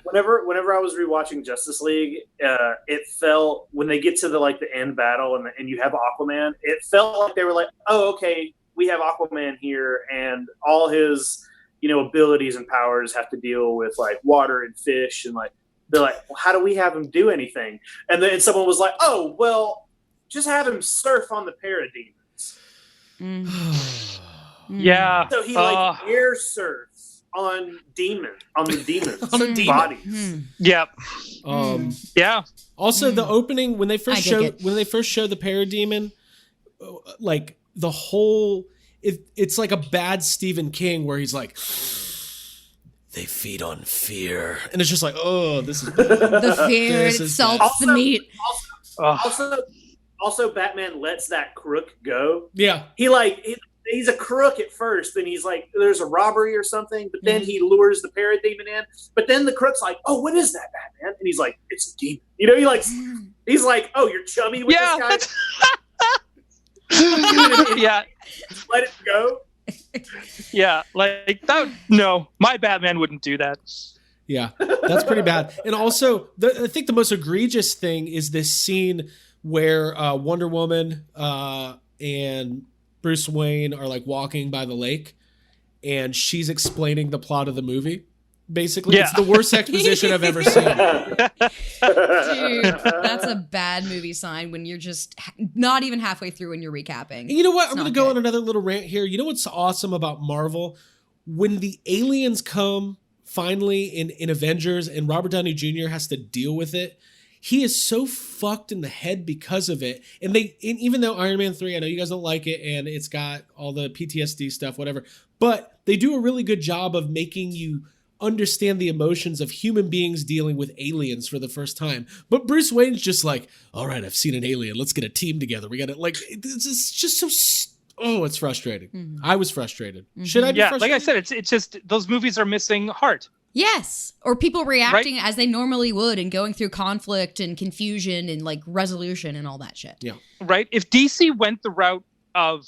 Whenever I was rewatching Justice League, it felt, when they get to the end battle and you have Aquaman, it felt like they were like, oh, okay, we have Aquaman here, and all his abilities and powers have to deal with like water and fish, and like they're like, well, how do we have him do anything? And then someone was like, oh, well, just have him surf on the parademons. Yeah. So he air surfs on the demons On a demon. bodies. Yep. Yeah. Also, the opening when they first show it. the parademon, like the whole, it's like a bad Stephen King where he's like, they feed on fear, and it's just like, oh, this is The fear This is itself, bad. the meat. Also, Batman lets that crook go. yeah. He's a crook at first, and he's like, there's a robbery or something, but then he lures the parademon in. But then the crook's like, oh, what is that, Batman? And he's like, it's a demon. He's like, oh, you're chummy with this guy? Yeah. Let it go. Yeah. Like that. No, my Batman wouldn't do that. Yeah, that's pretty bad. And also, I think the most egregious thing is this scene where Wonder Woman and Bruce Wayne are like walking by the lake, and she's explaining the plot of the movie. Basically, it's the worst exposition I've ever seen. Dude, that's a bad movie sign when you're just not even halfway through and you're recapping. And you know what? It's I'm going to not go good. on another little rant here. You know what's awesome about Marvel? When the aliens come finally in Avengers and Robert Downey Jr. has to deal with it, he is so fucked in the head because of it. And even though Iron Man 3, I know you guys don't like it, and it's got all the PTSD stuff, whatever, but they do a really good job of making you understand the emotions of human beings dealing with aliens for the first time. But Bruce Wayne's just like, all right, I've seen an alien. Let's get a team together. We got to, like, it's just so, it's frustrating. I was frustrated. Should I be frustrated? Like I said, it's just those movies are missing heart. Yes. Or people reacting as they normally would and going through conflict and confusion and like resolution and all that shit. Yeah. Right? If DC went the route of,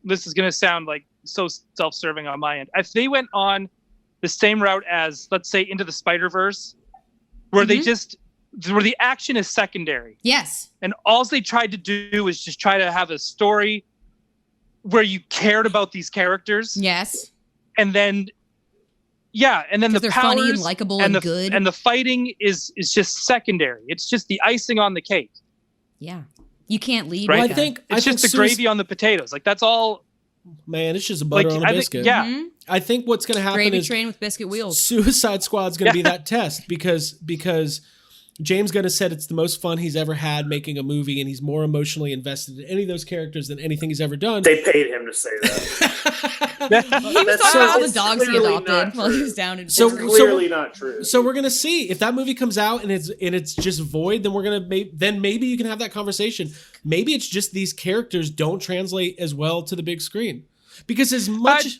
this is going to sound like so self-serving on my end. If they went on the same route as, let's say, Into the Spider-Verse, where where the action is secondary. Yes. And all they tried to do is just try to have a story where you cared about these characters. Yes. And then, and then the they're powers funny and likable and good. And the fighting is just secondary. It's just the icing on the cake. Yeah. You can't lead. Right? Like I think it's just the gravy on the potatoes. Like, that's all. Man, it's just a butter on a biscuit. I think what's going to happen gravy is train with biscuit wheels. Suicide Squad's going to be that test because James Gunn has said it's the most fun he's ever had making a movie, and he's more emotionally invested in any of those characters than anything he's ever done. They paid him to say that. He was talking about all the dogs he adopted while he was down in Clearly not true. So we're gonna see if that movie comes out and it's just void. Then we're gonna then maybe you can have that conversation. Maybe it's just these characters don't translate as well to the big screen because as much.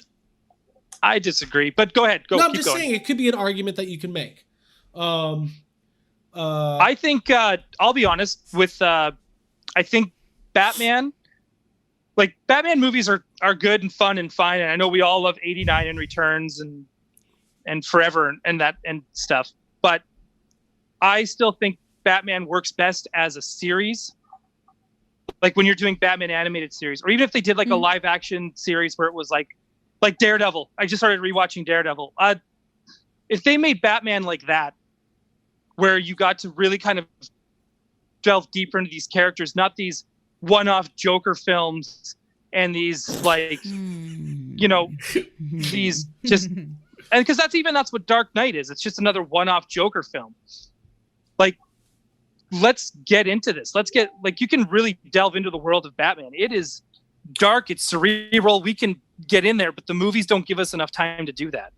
I disagree, but go ahead. I'm just saying it could be an argument that you can make. I think I'll be honest with. I think Batman. Like, Batman movies are good and fun and fine, and I know we all love 89 and Returns and Forever and that and stuff. But I still think Batman works best as a series. Like when you're doing Batman animated series, or even if they did like a live action series where it was like Daredevil. I just started rewatching Daredevil. If they made Batman like that, where you got to really kind of delve deeper into these characters, not these one-off Joker films and these these just, and because that's what Dark Knight is. It's just another one-off Joker film. Like, let's get into this. Let's get, like, you can really delve into the world of Batman. It is dark. It's cerebral. We can get in there, but the movies don't give us enough time to do that.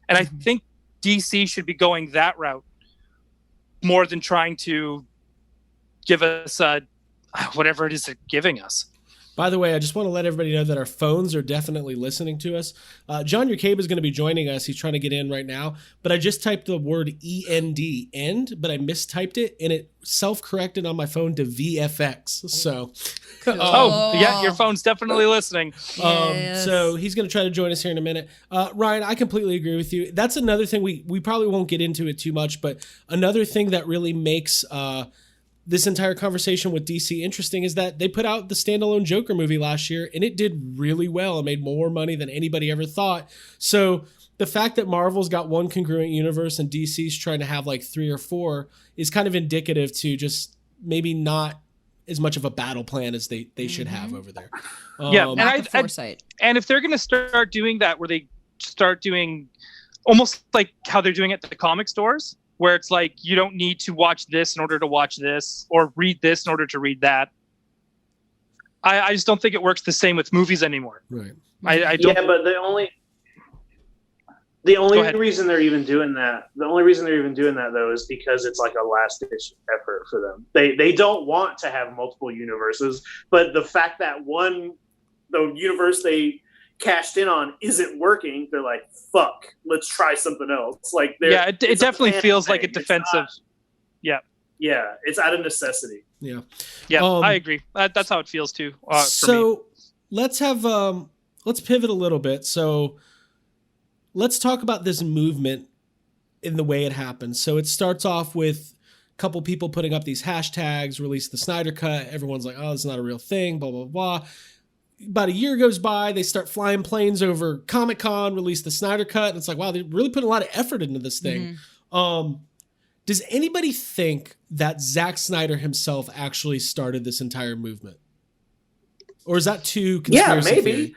And I think DC should be going that route more than trying to give us whatever it is they're giving us. By the way, I just want to let everybody know that our phones are definitely listening to us. John Yercabe is going to be joining us. He's trying to get in right now. But I just typed the word END, end, but I mistyped it, and it self-corrected on my phone to VFX. So, yeah, your phone's definitely listening. Yes. So he's going to try to join us here in a minute. Ryan, I completely agree with you. That's another thing we probably won't get into it too much, but another thing that really makes this entire conversation with DC interesting is that they put out the standalone Joker movie last year, and it did really well and made more money than anybody ever thought. So the fact that Marvel's got one congruent universe and DC's trying to have like 3 or 4 is kind of indicative to just maybe not as much of a battle plan as they should have over there. Yeah, and foresight. And if they're going to start doing that, where they start doing almost like how they're doing at the comic stores, where it's like you don't need to watch this in order to watch this, or read this in order to read that. I just don't think it works the same with movies anymore. Right. I don't. Yeah, but the only reason they're even doing that, though, is because it's like a last ditch effort for them. They don't want to have multiple universes, but the fact that the universe they cashed in on isn't working, they're like, fuck, let's try something else. Like, it definitely feels like a defensive. Yeah, it's out of necessity. Yeah, I agree. That's how it feels too. So let's pivot a little bit. So let's talk about this movement in the way it happens. So it starts off with a couple people putting up these hashtags, release the Snyder Cut. Everyone's like, oh, it's not a real thing, blah, blah, blah. About a year goes by, they start flying planes over Comic-Con, release the Snyder Cut, and it's like, wow, they really put a lot of effort into this thing. Does anybody think that Zack Snyder himself actually started this entire movement? Or is that too conspiracy maybe. theory?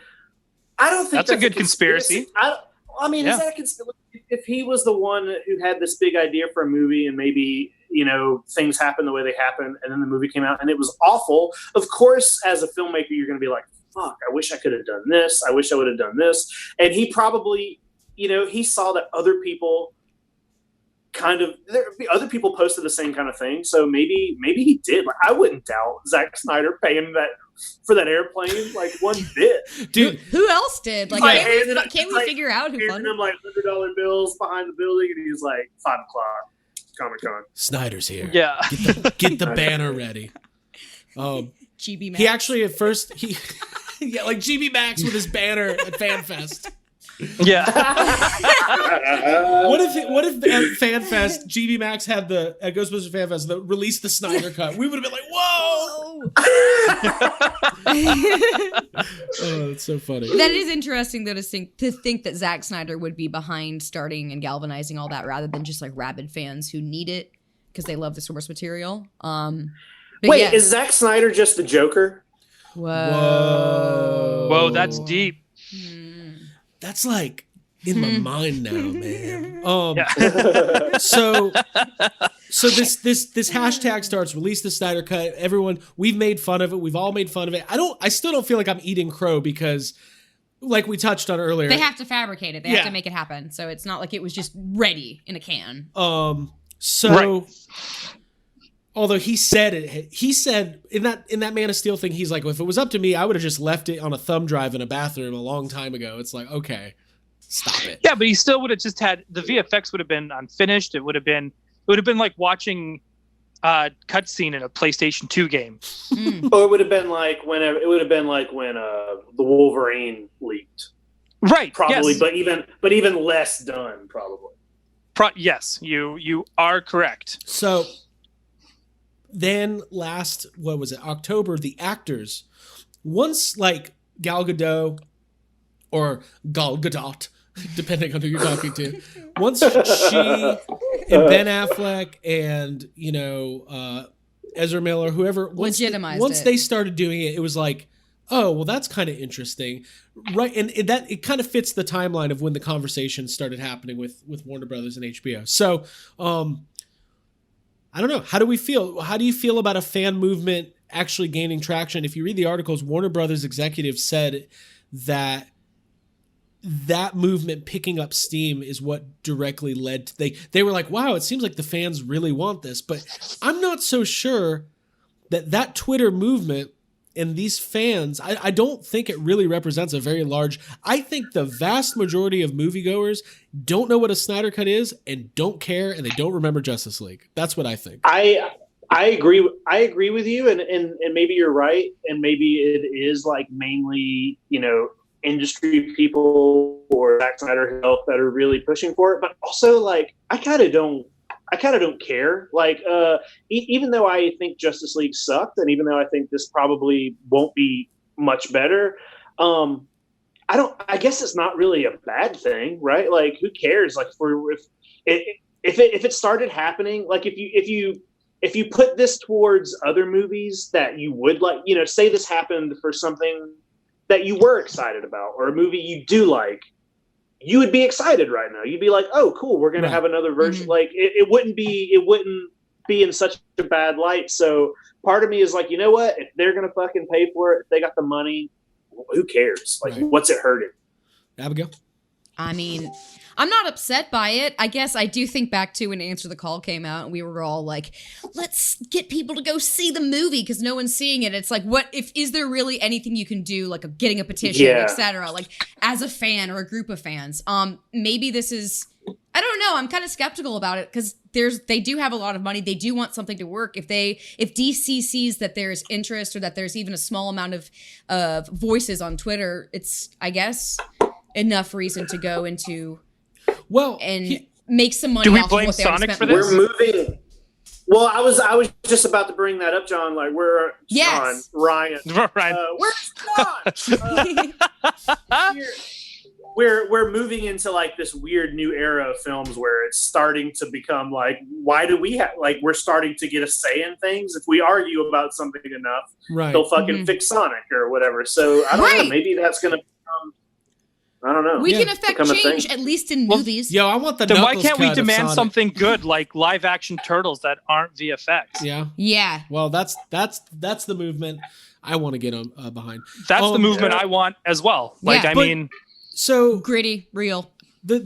I don't think that's a good conspiracy. Is that a conspiracy? If he was the one who had this big idea for a movie, and maybe, things happen the way they happen, and then the movie came out and it was awful, of course, as a filmmaker, you're going to be like, fuck, I wish I could have done this. I wish I would have done this. And he probably, he saw that other people other people posted the same kind of thing. So maybe he did. Like, I wouldn't doubt Zack Snyder paying that for that airplane, like, one bit. Dude, who else did? Like, can't we figure out who funded him like $100 bills behind the building, and he's like, 5:00 Comic-Con. Snyder's here. Yeah. Get the banner ready. GB Max. He actually at first like GB Max with his banner at FanFest. Yeah. What if at FanFest GB Max had at Ghostbusters FanFest released the Snyder Cut? We would have been like, whoa! Oh, that's so funny. That is interesting, though, to think that Zack Snyder would be behind starting and galvanizing all that, rather than just like rabid fans who need it because they love the source material. Wait, is Zack Snyder just the Joker? Whoa, that's deep. That's like in my mind now, man. Yeah. So this hashtag starts, release the Snyder Cut. Everyone, we've made fun of it. We've all made fun of it. I still don't feel like I'm eating crow because, like we touched on earlier, they have to fabricate it. They have to make it happen. So it's not like it was just ready in a can. Right. Although he said in that Man of Steel thing, he's like, well, if it was up to me, I would have just left it on a thumb drive in a bathroom a long time ago. It's like, okay, stop it. Yeah, but he still would have just had the VFX would have been unfinished. It would have been like watching a cutscene in a PlayStation 2 game. Or it would have been like when the Wolverine leaked. Right. Probably, yes. but even less done, probably. Yes, you are correct. So then October, the actors, once like Gal Gadot or Gal Gadot, depending on who you're talking to, once she and Ben Affleck and Ezra Miller, whoever, once they started doing it, it was like, oh, well, that's kind of interesting, right? And that it kind of fits the timeline of when the conversation started happening with Warner Brothers and HBO. So, I don't know. How do we feel? How do you feel about a fan movement actually gaining traction? If you read the articles, Warner Brothers executives said that movement picking up steam is what directly led to they were like, wow, it seems like the fans really want this, but I'm not so sure that Twitter movement And these fans, I don't think it really represents a very large. I think the vast majority of moviegoers don't know what a Snyder Cut is and don't care, and they don't remember Justice League. That's what I think. I agree. I agree with you, and maybe you're right, and maybe it is like mainly industry people or Zack Snyder himself that are really pushing for it. But also, like, I kind of don't care. Like, even though I think Justice League sucked, and even though I think this probably won't be much better, I guess it's not really a bad thing, right? Like, who cares? Like, if it started happening, like if you put this towards other movies that you would like, say this happened for something that you were excited about, or a movie you do like, you would be excited right now. You'd be like, "Oh, cool, we're gonna have another version." Mm-hmm. Like, it wouldn't be in such a bad light. So part of me is like, you know what? If they're gonna fucking pay for it, if they got the money, who cares? Like, what's it hurting? Abigail? I mean, I'm not upset by it. I guess I do think back to when Answer the Call came out and we were all like, let's get people to go see the movie because no one's seeing it. It's like, is there really anything you can do, like getting a petition, etc., like as a fan or a group of fans? Maybe this is, I don't know. I'm kind of skeptical about it because they do have a lot of money. They do want something to work. If DC sees that there's interest or that there's even a small amount of voices on Twitter, it's, I guess, enough reason to go into make some money. Do we off blame of what Sonic for this? We're moving. Well, I was just about to bring that up, John. Like, we're yes. John, Ryan. Where's John? We're moving into like this weird new era of films where it's starting to become like, why do we have we're starting to get a say in things? If we argue about something enough, they'll fucking fix Sonic or whatever. So I don't know. Maybe that's gonna become. I don't know. We can affect change, at least in movies. Yo, I want the Then why Knuckles can't we cut of demand Sonic. something good like live action turtles that aren't VFX? Yeah. Yeah. Well, that's the movement I want to get behind. That's the movement I want as well. Like, Yeah. I mean, So gritty, real. The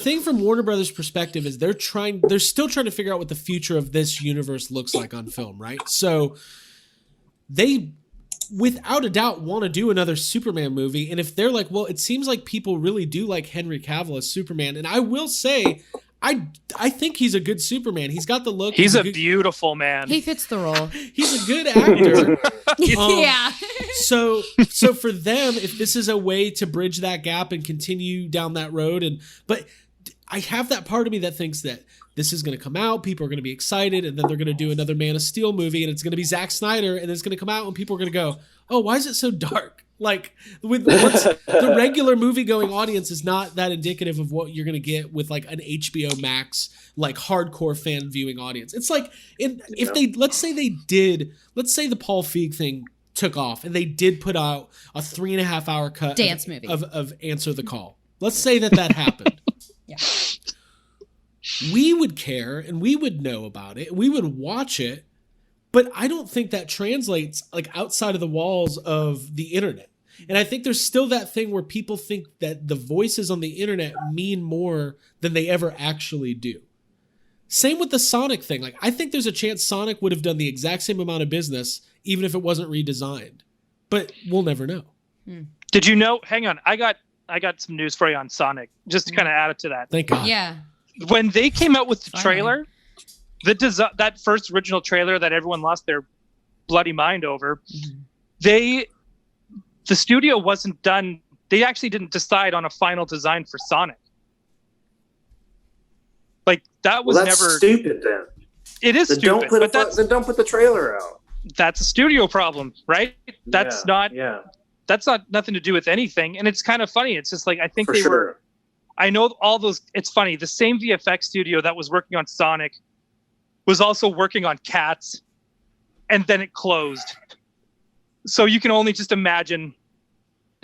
thing from Warner Brothers' perspective is they're still trying to figure out what the future of this universe looks like on film, right? So they, without a doubt, want to do another Superman movie. And if they're like, well, it seems like people really do like Henry Cavill as Superman. And I will say, I think he's a good Superman. He's got the look. He's a beautiful man. He fits the role. He's a good actor. Yeah. So for them, if this is a way to bridge that gap and continue down that road, but I have that part of me that thinks that this is going to come out, people are going to be excited, and then they're going to do another Man of Steel movie, and it's going to be Zack Snyder, and it's going to come out, and people are going to go, oh, why is it so dark? Like, the regular movie-going audience is not that indicative of what you're going to get with, like, an HBO Max, like, hardcore fan viewing audience. It's like, let's say the Paul Feig thing took off, and they did put out a 3.5-hour cut dance movie of Answer the Call. Let's say that happened. Yeah. We would care and we would know about it. We would watch it, but I don't think that translates like outside of the walls of the internet. And I think there's still that thing where people think that the voices on the internet mean more than they ever actually do. Same with the Sonic thing. Like, I think there's a chance Sonic would have done the exact same amount of business even if it wasn't redesigned, but we'll never know. Did you know? Hang on. I got some news for you on Sonic, just to kind of add it to that. Thank God. Yeah. When they came out with the trailer, that first original trailer that everyone lost their bloody mind over, the studio wasn't done. They actually didn't decide on a final design for Sonic. Like, that was that's never stupid. Then it is then stupid. Then don't put the trailer out. That's a studio problem, right? That's not. Yeah. That's not nothing to do with anything. And it's kind of funny. It's just like, I think For they sure. were. I know all those. It's funny. The same VFX studio that was working on Sonic was also working on Cats, and then it closed. So you can only just imagine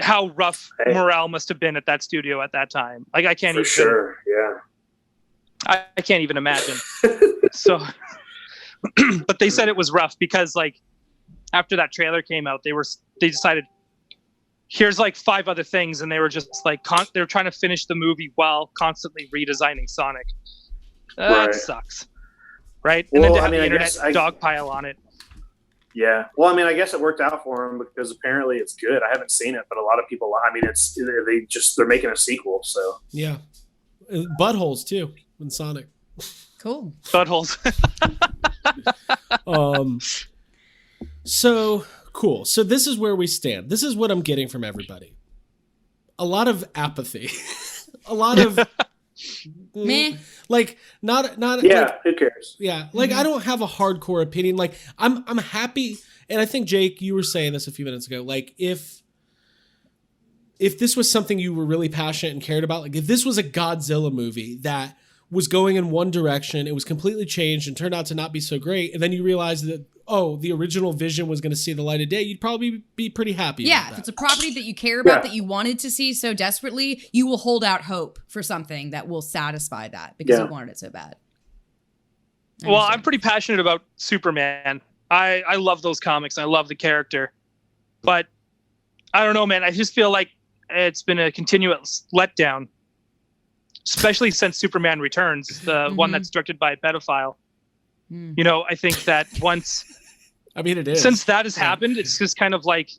how rough morale must have been at that studio at that time. Like, I can't For even. sure. Yeah. I can't even imagine. So, but they said it was rough because, like, after that trailer came out, they decided, here's like 5 other things, and they were just like they were trying to finish the movie while constantly redesigning Sonic. That sucks, right? And then to have the internet dogpile on it. Yeah. Well, I mean, I guess it worked out for him because apparently it's good. I haven't seen it, but a lot of people. I mean, they're making a sequel. So yeah, buttholes too in Sonic. Cool. Buttholes. So cool. So this is where we stand. This is what I'm getting from everybody. A lot of apathy. A lot of Meh. like not yeah. like, Who cares? yeah. Like I don't have a hardcore opinion. Like I'm happy, and I think Jake, you were saying this a few minutes ago. Like if this was something you were really passionate and cared about, like if this was a Godzilla movie that was going in one direction, it was completely changed and turned out to not be so great, and then you realize that the original vision was going to see the light of day, you'd probably be pretty happy. Yeah, about if that. it's a property that you care about, that you wanted to see so desperately, you will hold out hope for something that will satisfy that because you wanted it so bad. Well, I'm pretty passionate about Superman. I love those comics. I love the character. But I don't know, man. I just feel like it's been a continuous letdown, especially since Superman Returns, the one that's directed by a pedophile. You know, I think that once... I mean, it is. Since that has happened, it's just kind of like...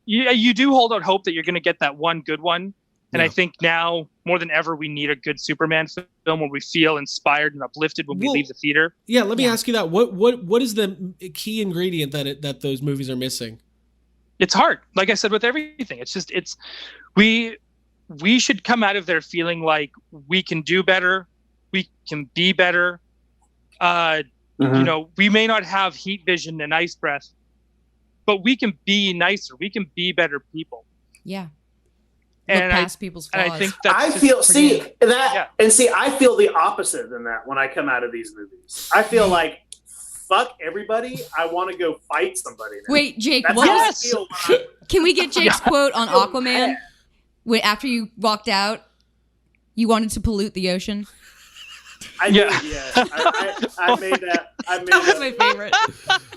You do hold out hope that you're going to get that one good one. And I think now, more than ever, we need a good Superman film where we feel inspired and uplifted when we leave the theater. Yeah, let me ask you that. What is the key ingredient that those movies are missing? It's hard. Like I said, with everything, we should come out of there feeling like we can do better, we can be better. You know, we may not have heat vision and ice breath, but we can be nicer. We can be better people. Yeah. And look past people's flaws. And I think that's I feel I feel the opposite than that when I come out of these movies. I feel like fuck everybody. I want to go fight somebody now. Wait, Jake, That's what how I was, feel when can we get Jake's quote on feel Aquaman? bad. Wait, after you walked out, you wanted to pollute the ocean? I made that. That was my favorite.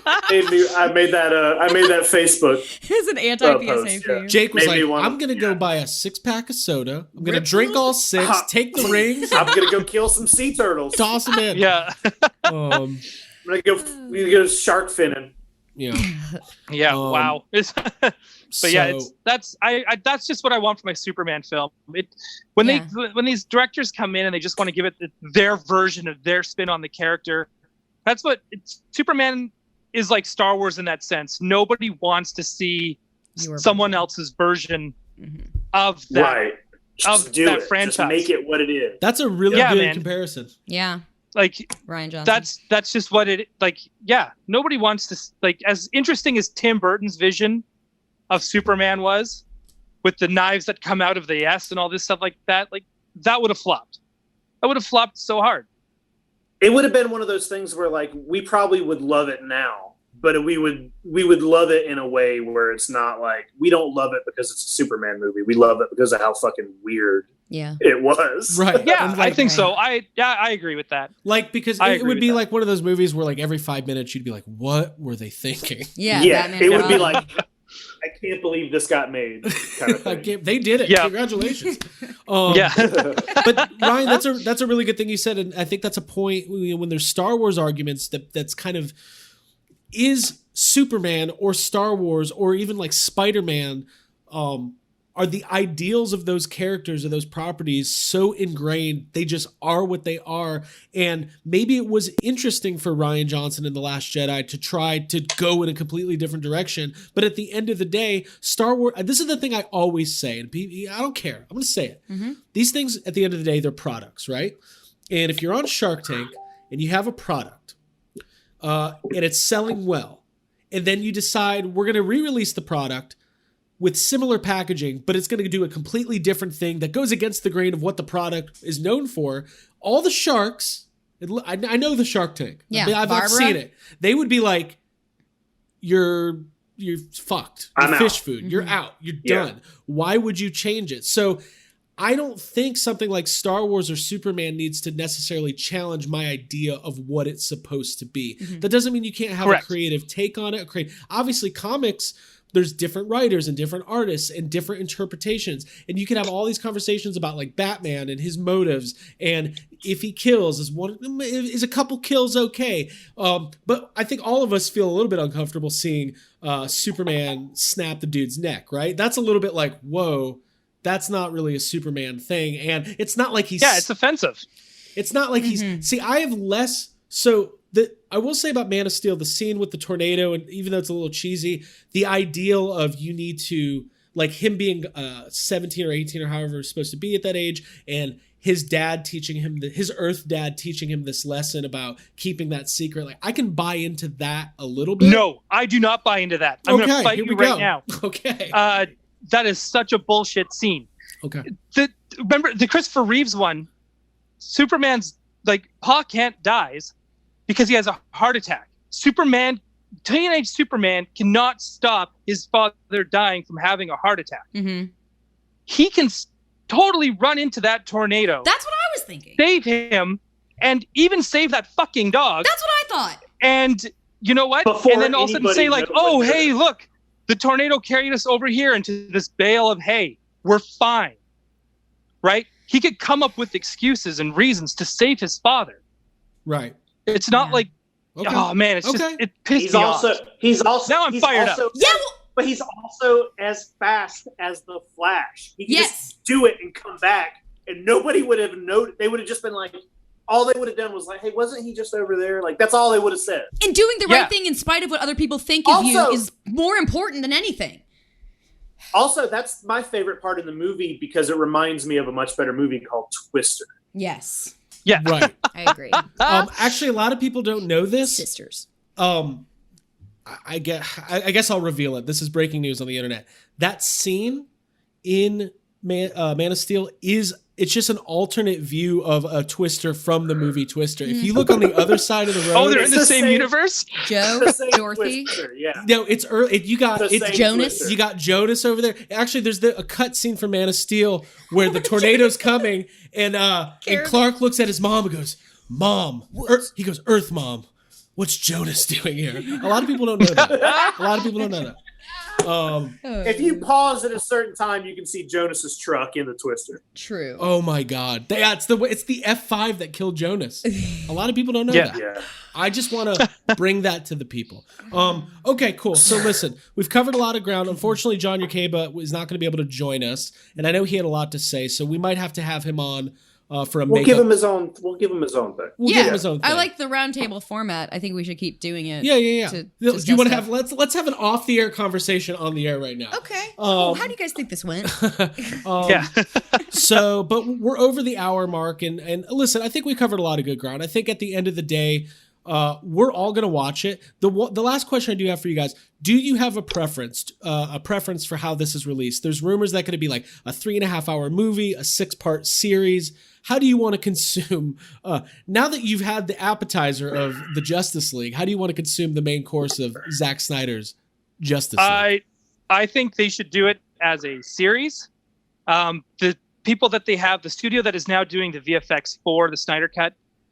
I made that Facebook. It's an anti-PSA post, for yeah. you. Jake was Maybe like, I'm going to go buy a 6-pack of soda. I'm going to drink all 6, take the rings, I'm gonna go kill some sea turtles. toss them in. Yeah. I'm gonna go shark finning. Yeah. Yeah. Wow. But yeah, So- that's just what I want for my Superman film. When these directors come in and they just want to give it their version of their spin on the character, that's what Superman is like. Star Wars in that sense. Nobody wants to see someone else's version of that. Right. Just do it. franchise. Just make it what it is. That's a really good comparison. Yeah. Like Ryan Johnson. That's just what it like. Yeah. Nobody wants to like, as interesting as Tim Burton's vision of Superman was, with the knives that come out of the S and all this stuff like that would have flopped. That would have flopped so hard. It would have been one of those things where like we probably would love it now, but we would love it in a way where it's not like we don't love it because it's a Superman movie. We love it because of how fucking weird it was. Right. Yeah, I think so. I agree with that. Like, because it would be like one of those movies where like every 5 minutes you'd be like, what were they thinking? Yeah. It would be like, I can't believe this got made. Kind of thing. They did it. Yeah. Congratulations. Yeah. But Ryan, that's a really good thing you said, and I think that's a point when there's Star Wars arguments that's kind of, is Superman or Star Wars or even like Spider-Man, are the ideals of those characters or those properties so ingrained, they just are what they are. And maybe it was interesting for Rian Johnson in The Last Jedi to try to go in a completely different direction. But at the end of the day, Star Wars, this is the thing I always say, and I don't care, I'm going to say it. These things, at the end of the day, they're products, right? And if you're on Shark Tank and you have a product and it's selling well, and then you decide we're going to re-release the product with similar packaging, but it's going to do a completely different thing that goes against the grain of what the product is known for, all the sharks, I know the Shark Tank. Yeah, I've seen it. They would be like, you're fucked. You're fish food. You're out. You're done. Why would you change it? So I don't think something like Star Wars or Superman needs to necessarily challenge my idea of what it's supposed to be. That doesn't mean you can't have a creative take on it. Obviously, comics there's different writers and different artists and different interpretations. And you can have all these conversations about like Batman and his motives. And if he kills, is a couple kills okay? But I think all of us feel a little bit uncomfortable seeing Superman snap the dude's neck, right? That's a little bit like, whoa, that's not really a Superman thing. And it's not like he's... Yeah, it's offensive. It's not like he's... See, I have less... So I will say about Man of Steel, the scene with the tornado, and even though it's a little cheesy, the ideal of you need to, like him being 17 or 18 or however he's supposed to be at that age, and his dad teaching him, his Earth dad teaching him this lesson about keeping that secret. Like, I can buy into that a little bit. No, I do not buy into that. I'm going to fight you right now. Okay. That is such a bullshit scene. Okay. Remember the Christopher Reeves one? Superman's like, Pa Kent dies because he has a heart attack. Teenage Superman cannot stop his father dying from having a heart attack. Mm-hmm. He can totally run into that tornado. That's what I was thinking. Save him, and even save that fucking dog. That's what I thought. And you know what? And then all of a sudden say like, oh, hey, look, the tornado carried us over here into this bale of hay. We're fine. Right? He could come up with excuses and reasons to save his father. Right. It's not like, oh man, it's just, it pissed me off. Now I'm fired up. Yeah, but he's also as fast as the Flash. He can just do it and come back, and nobody would have known. They would have just been like, all they would have done was like, hey, wasn't he just over there? Like, that's all they would have said. And doing the right thing in spite of what other people think of you is more important than anything. Also, that's my favorite part in the movie because it reminds me of a much better movie called Twister. Yes. Yeah. Right. I agree. Actually, a lot of people don't know this. Sisters. I guess I'll reveal it. This is breaking news on the internet. That scene in Man of Steel it's just an alternate view of a Twister from the movie Twister. If you look on the other side of the road, oh, they're in the same universe. Joe, Dorothy. Twister, yeah. No, it's early. It's Jonas. Twister. You got Jonas over there. Actually, there's a cut scene from Man of Steel where the tornado's coming, and Clark looks at his mom and goes, "Mom." He goes, "Earth, Mom. What's Jonas doing here?" A lot of people don't know that. If you pause at a certain time, you can see Jonas's truck in the Twister. True. Oh my God! It's the F5 that killed Jonas. A lot of people don't know that. Yeah. I just want to bring that to the people. Okay, cool. So listen, we've covered a lot of ground. Unfortunately, John Yerkeba is not going to be able to join us, and I know he had a lot to say, so we might have to have him on for a We'll give him his own thing. We'll give him his own thing. I like the roundtable format. I think we should keep doing it. Yeah. Do you want to have let's have an off the air conversation on the air right now. Okay. How do you guys think this went? So, but we're over the hour mark, and listen, I think we covered a lot of good ground. I think at the end of the day, we're all gonna watch it. The last question I do have for you guys: do you have a preference for how this is released? There's rumors that could be like a 3.5 hour movie, a 6-part series. How do you want to consume, now that you've had the appetizer of the Justice League, how do you want to consume the main course of Zack Snyder's Justice League? I think they should do it as a series. The people that they have, the studio that is now doing the VFX for the Snydercut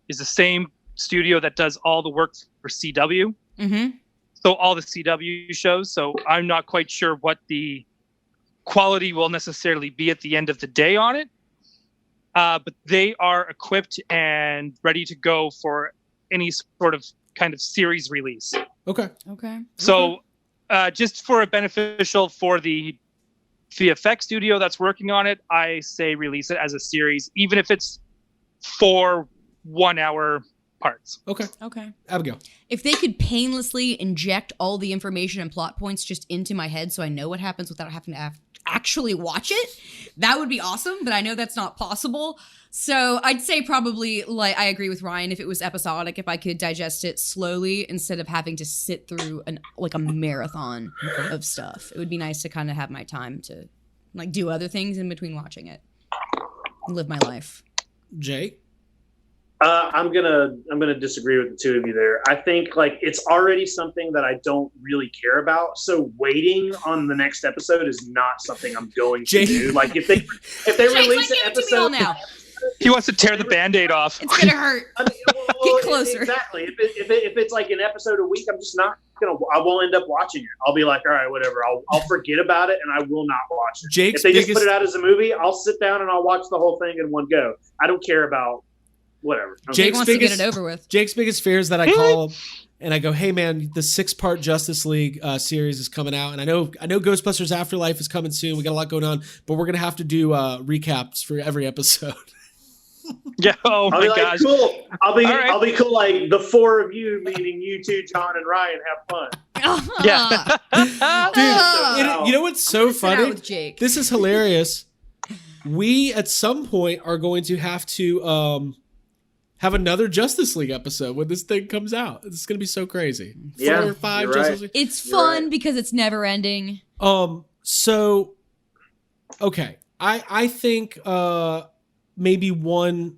is the same studio that does all the work for CW. Mm-hmm. So all the CW shows. So I'm not quite sure what the quality will necessarily be at the end of the day on it. But they are equipped and ready to go for any sort of kind of series release. Okay. So just for a beneficial for the VFX studio that's working on it, I say release it as a series, even if it's 4 1-hour parts. Okay. Abigail. If they could painlessly inject all the information and plot points just into my head so I know what happens without having to actually watch it, that would be awesome, but I know that's not possible. So I'd say probably, like, I agree with Ryan, if it was episodic, if I could digest it slowly instead of having to sit through a marathon of stuff. It would be nice to kind of have my time to like do other things in between watching it and live my life. Jay? I'm gonna disagree with the two of you there. I think like it's already something that I don't really care about. So waiting on the next episode is not something I'm going to do. Like if they release an episode now. He wants to tear the Band-Aid off. It's gonna hurt. Get closer. Exactly. If it's like an episode a week, I'm just not I won't end up watching it. I'll be like, all right, whatever. I'll forget about it and I will not watch it. Jake's if they just put it out as a movie, I'll sit down and I'll watch the whole thing in one go. I don't care about whatever. Jake wants to get it over with. Jake's biggest fear is that I call him and I go, hey man, the 6-part Justice League series is coming out, and I know Ghostbusters Afterlife is coming soon. We got a lot going on, but we're gonna have to do recaps for every episode. Yeah. Oh my gosh. Cool. I'll be cool. Like the 4 of you, meaning you two, John and Ryan, have fun. Yeah. Dude, you know what's so funny? With Jake. This is hilarious. We at some point are going to have have another Justice League episode when this thing comes out. It's going to be so crazy. 4 or 5 Justice League. It's fun because it's never ending. So, okay. I think maybe one.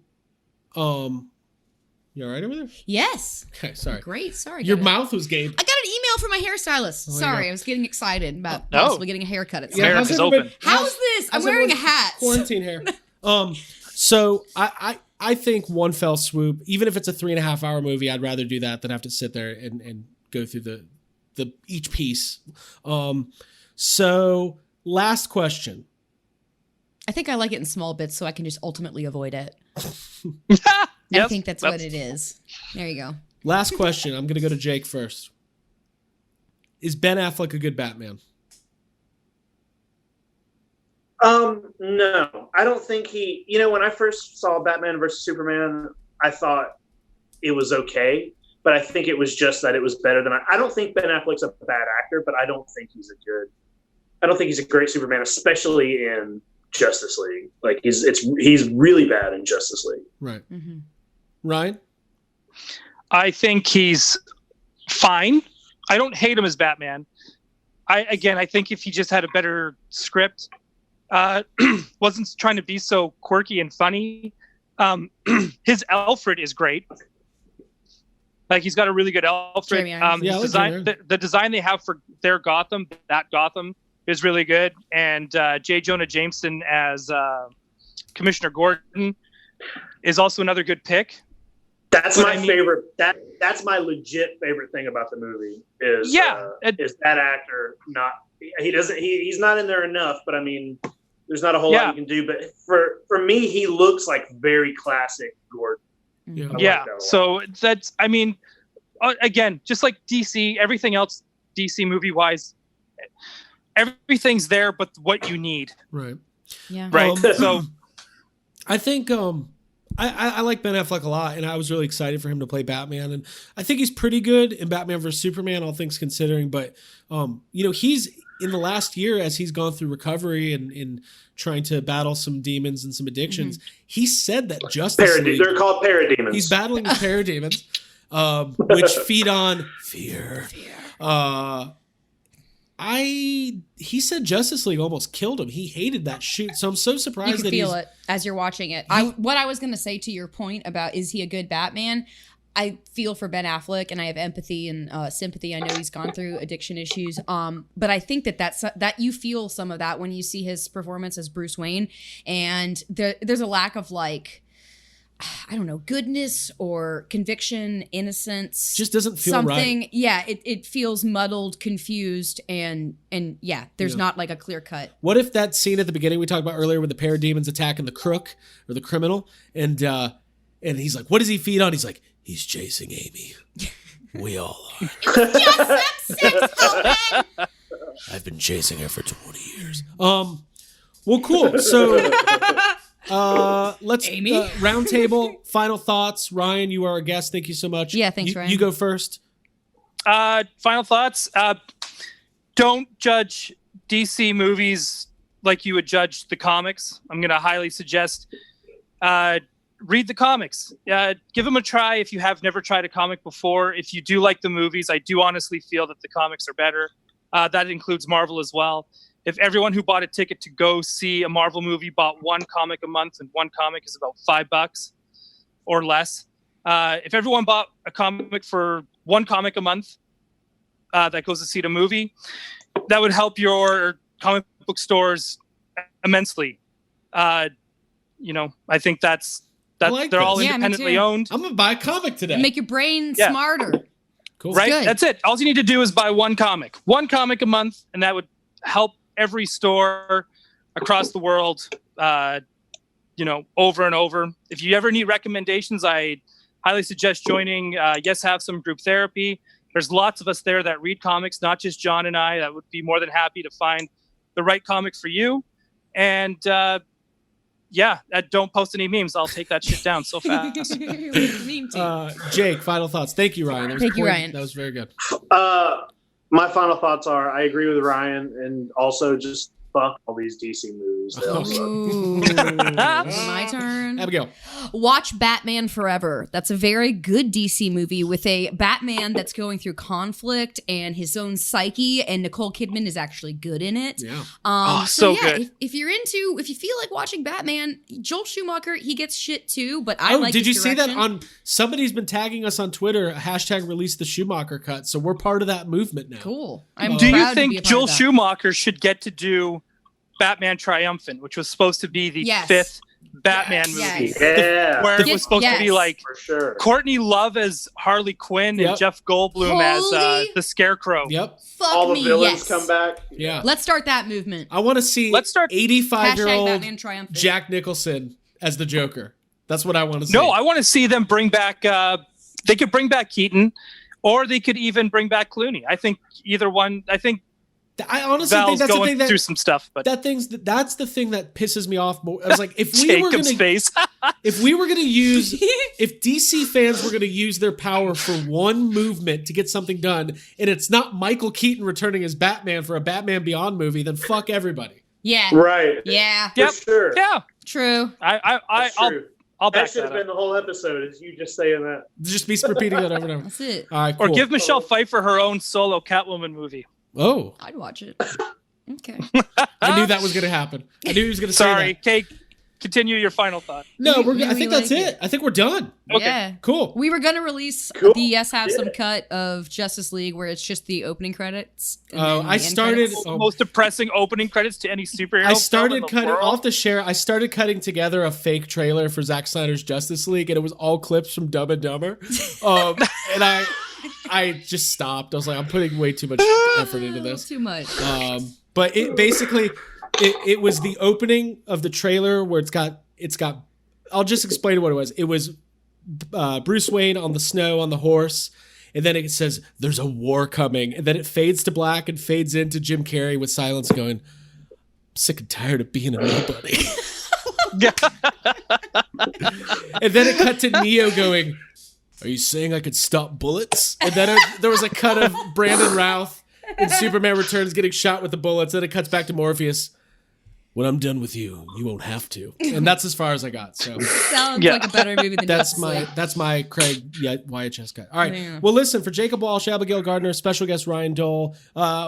You all right over there? Yes. Okay, sorry. Great. Sorry. Your mouth was gape. I got an email from my hairstylist. Sorry, I was getting excited about possibly getting a haircut at some Hair point. is open. How's this? I'm wearing a hat. Quarantine hair. So I think one fell swoop, even if it's a 3.5-hour movie, I'd rather do that than have to sit there and go through the each piece. So last question. I think I like it in small bits so I can just ultimately avoid it. Yes, I think that's what it is. There you go. Last question. I'm going to go to Jake first. Is Ben Affleck a good Batman? No, I don't think he. When I first saw Batman versus Superman, I thought it was okay, but I think it was just that it was better than I don't think Ben Affleck's a bad actor, but I don't think he's a great Superman, especially in Justice League. Like he's really bad in Justice League. Right. Mm-hmm. Ryan? I think he's fine. I don't hate him as Batman. I think if he just had a better script, wasn't trying to be so quirky and funny. His Alfred is great. Like he's got a really good Alfred. The design they have for their Gotham, is really good. And J. Jonah Jameson as Commissioner Gordon is also another good pick. That's my favorite. That's my legit favorite thing about the movie is that actor. He's not in there enough, but I mean, there's not a whole lot you can do. But for me, he looks like very classic Gordon. Yeah. So that's, I mean, again, just like DC, everything else DC movie wise, everything's there, but what you need. Right. Yeah. Right. So I think I like Ben Affleck a lot, and I was really excited for him to play Batman, and I think he's pretty good in Batman vs Superman, all things considering. But he's in the last year, as he's gone through recovery and trying to battle some demons and some addictions, he said that Justice League, they're called parademons. He's battling with parademons, which feed on fear. He said Justice League almost killed him. He hated that shoot. So I'm so surprised you can feel it as you're watching it. What I was going to say to your point about is he a good Batman? I feel for Ben Affleck and I have empathy and sympathy. I know he's gone through addiction issues. But I think that you feel some of that when you see his performance as Bruce Wayne, and there's a lack of I don't know, goodness or conviction, innocence. Just doesn't feel something, right. Yeah, it feels muddled, confused, and there's not like a clear cut. What if that scene at the beginning we talked about earlier with the parademons attacking the crook or the criminal, and he's like, what does he feed on? He's like, he's chasing Amy. We all are. Just sex, Logan! I've been chasing her for 20 years. Well, cool. So let's roundtable. Final thoughts. Ryan, you are our guest. Thank you so much. Yeah, thanks, Ryan. You go first. Final thoughts. Don't judge DC movies like you would judge the comics. I'm going to highly suggest read the comics. Give them a try if you have never tried a comic before. If you do like the movies, I do honestly feel that the comics are better. That includes Marvel as well. If everyone who bought a ticket to go see a Marvel movie bought one comic a month, and one comic is about $5 or less, if everyone bought a comic for one comic a month that goes to see the movie, that would help your comic book stores immensely. I think they're all independently owned. I'm gonna buy a comic today. Make your brain smarter. Cool. Right? Good. That's it. All you need to do is buy one comic a month, and that would help every store across the world, over and over. If you ever need recommendations, I highly suggest joining Yes Have Some Group Therapy. There's lots of us there that read comics, not just John and I, that would be more than happy to find the right comic for you. And don't post any memes. I'll take that shit down so fast. Jake, final thoughts. Thank you, Ryan. Thank you, Ryan. That was very good. My final thoughts are: I agree with Ryan, and also just fuck all these DC movies. Ooh, my turn. Abigail. Watch Batman Forever. That's a very good DC movie with a Batman that's going through conflict and his own psyche, and Nicole Kidman is actually good in it. Yeah. So good. If you feel like watching Batman, Joel Schumacher, he gets shit too, but I like did you his see that direction. on somebody's been tagging us on Twitter, #release the Schumacher cut, so we're part of that movement now. Cool. I'm Do you proud to be a think part Joel of that. Schumacher should get to do Batman Triumphant, which was supposed to be the fifth Batman movie? Yes. Yeah, Where it was supposed to be like for sure. Courtney Love as Harley Quinn and Jeff Goldblum as the Scarecrow. Yep. Fuck All the me, villains yes. come back. Yeah. Let's start that movement. I want to see Let's start 85-year-old Batman Triumphant. Jack Nicholson as the Joker. That's what I want to see. No, I want to see them bring back. They could bring back Keaton, or they could even bring back Clooney. I think either one. I think I honestly Val's think that's the going thing that through some stuff, but that's the thing that pisses me off more. I was like, if we were Jacob's gonna face. if DC fans were gonna use their power for one movement to get something done, and it's not Michael Keaton returning as Batman for a Batman Beyond movie, then fuck everybody. Yeah. Right. Yeah. For sure. Yeah, True. That's true. I'll back That should that have been up. the whole episode, is you just saying that. Just be repeating that over and over. That's it. All right, cool. Or give Michelle Pfeiffer her own solo Catwoman movie. Oh, I'd watch it. Okay. I knew that was gonna happen. I knew he was gonna say Sorry, that. Kate. Continue your final thought. No, You I really think that's like it. I think we're done. Okay. Yeah. Cool. We were going to release Cool. the Yes Have Some Yeah. cut of Justice League where it's just the opening credits. and Oh, then I the end started- credits. Oh. Most depressing opening credits to any superhero. I film started in the cutting world. off the share. I started cutting together a fake trailer for Zack Snyder's Justice League, and it was all clips from Dumb and Dumber. And I just stopped. I was like, I'm putting way too much effort into this. Too much. But it basically, it was the opening of the trailer where it's got. I'll just explain what it was. It was Bruce Wayne on the snow on the horse, and then it says there's a war coming, and then it fades to black and fades into Jim Carrey with silence going, I'm sick and tired of being a nobody. And then it cut to Neo going, are you saying I could stop bullets? And then there was a cut of Brandon Routh in Superman Returns getting shot with the bullets. Then it cuts back to Morpheus. When I'm done with you, you won't have to. And that's as far as I got. So Sounds like a better movie than that's Justice my League. Craig YHS cut. All right. Yeah. Well, listen, for Jacob Walsh, Abigail Gardner, special guest Ryan Dole.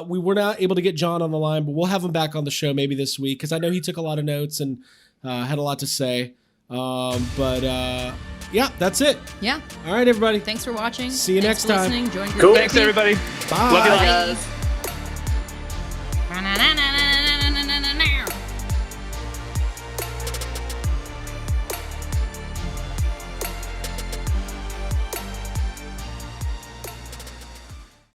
We were not able to get John on the line, but we'll have him back on the show maybe this week because I know he took a lot of notes and had a lot to say. Yeah, that's it. Yeah. All right, everybody. Thanks for watching. See you Thanks next for time. listening. Join Cool. Thanks, everybody. Bye. Love you, Bye. guys.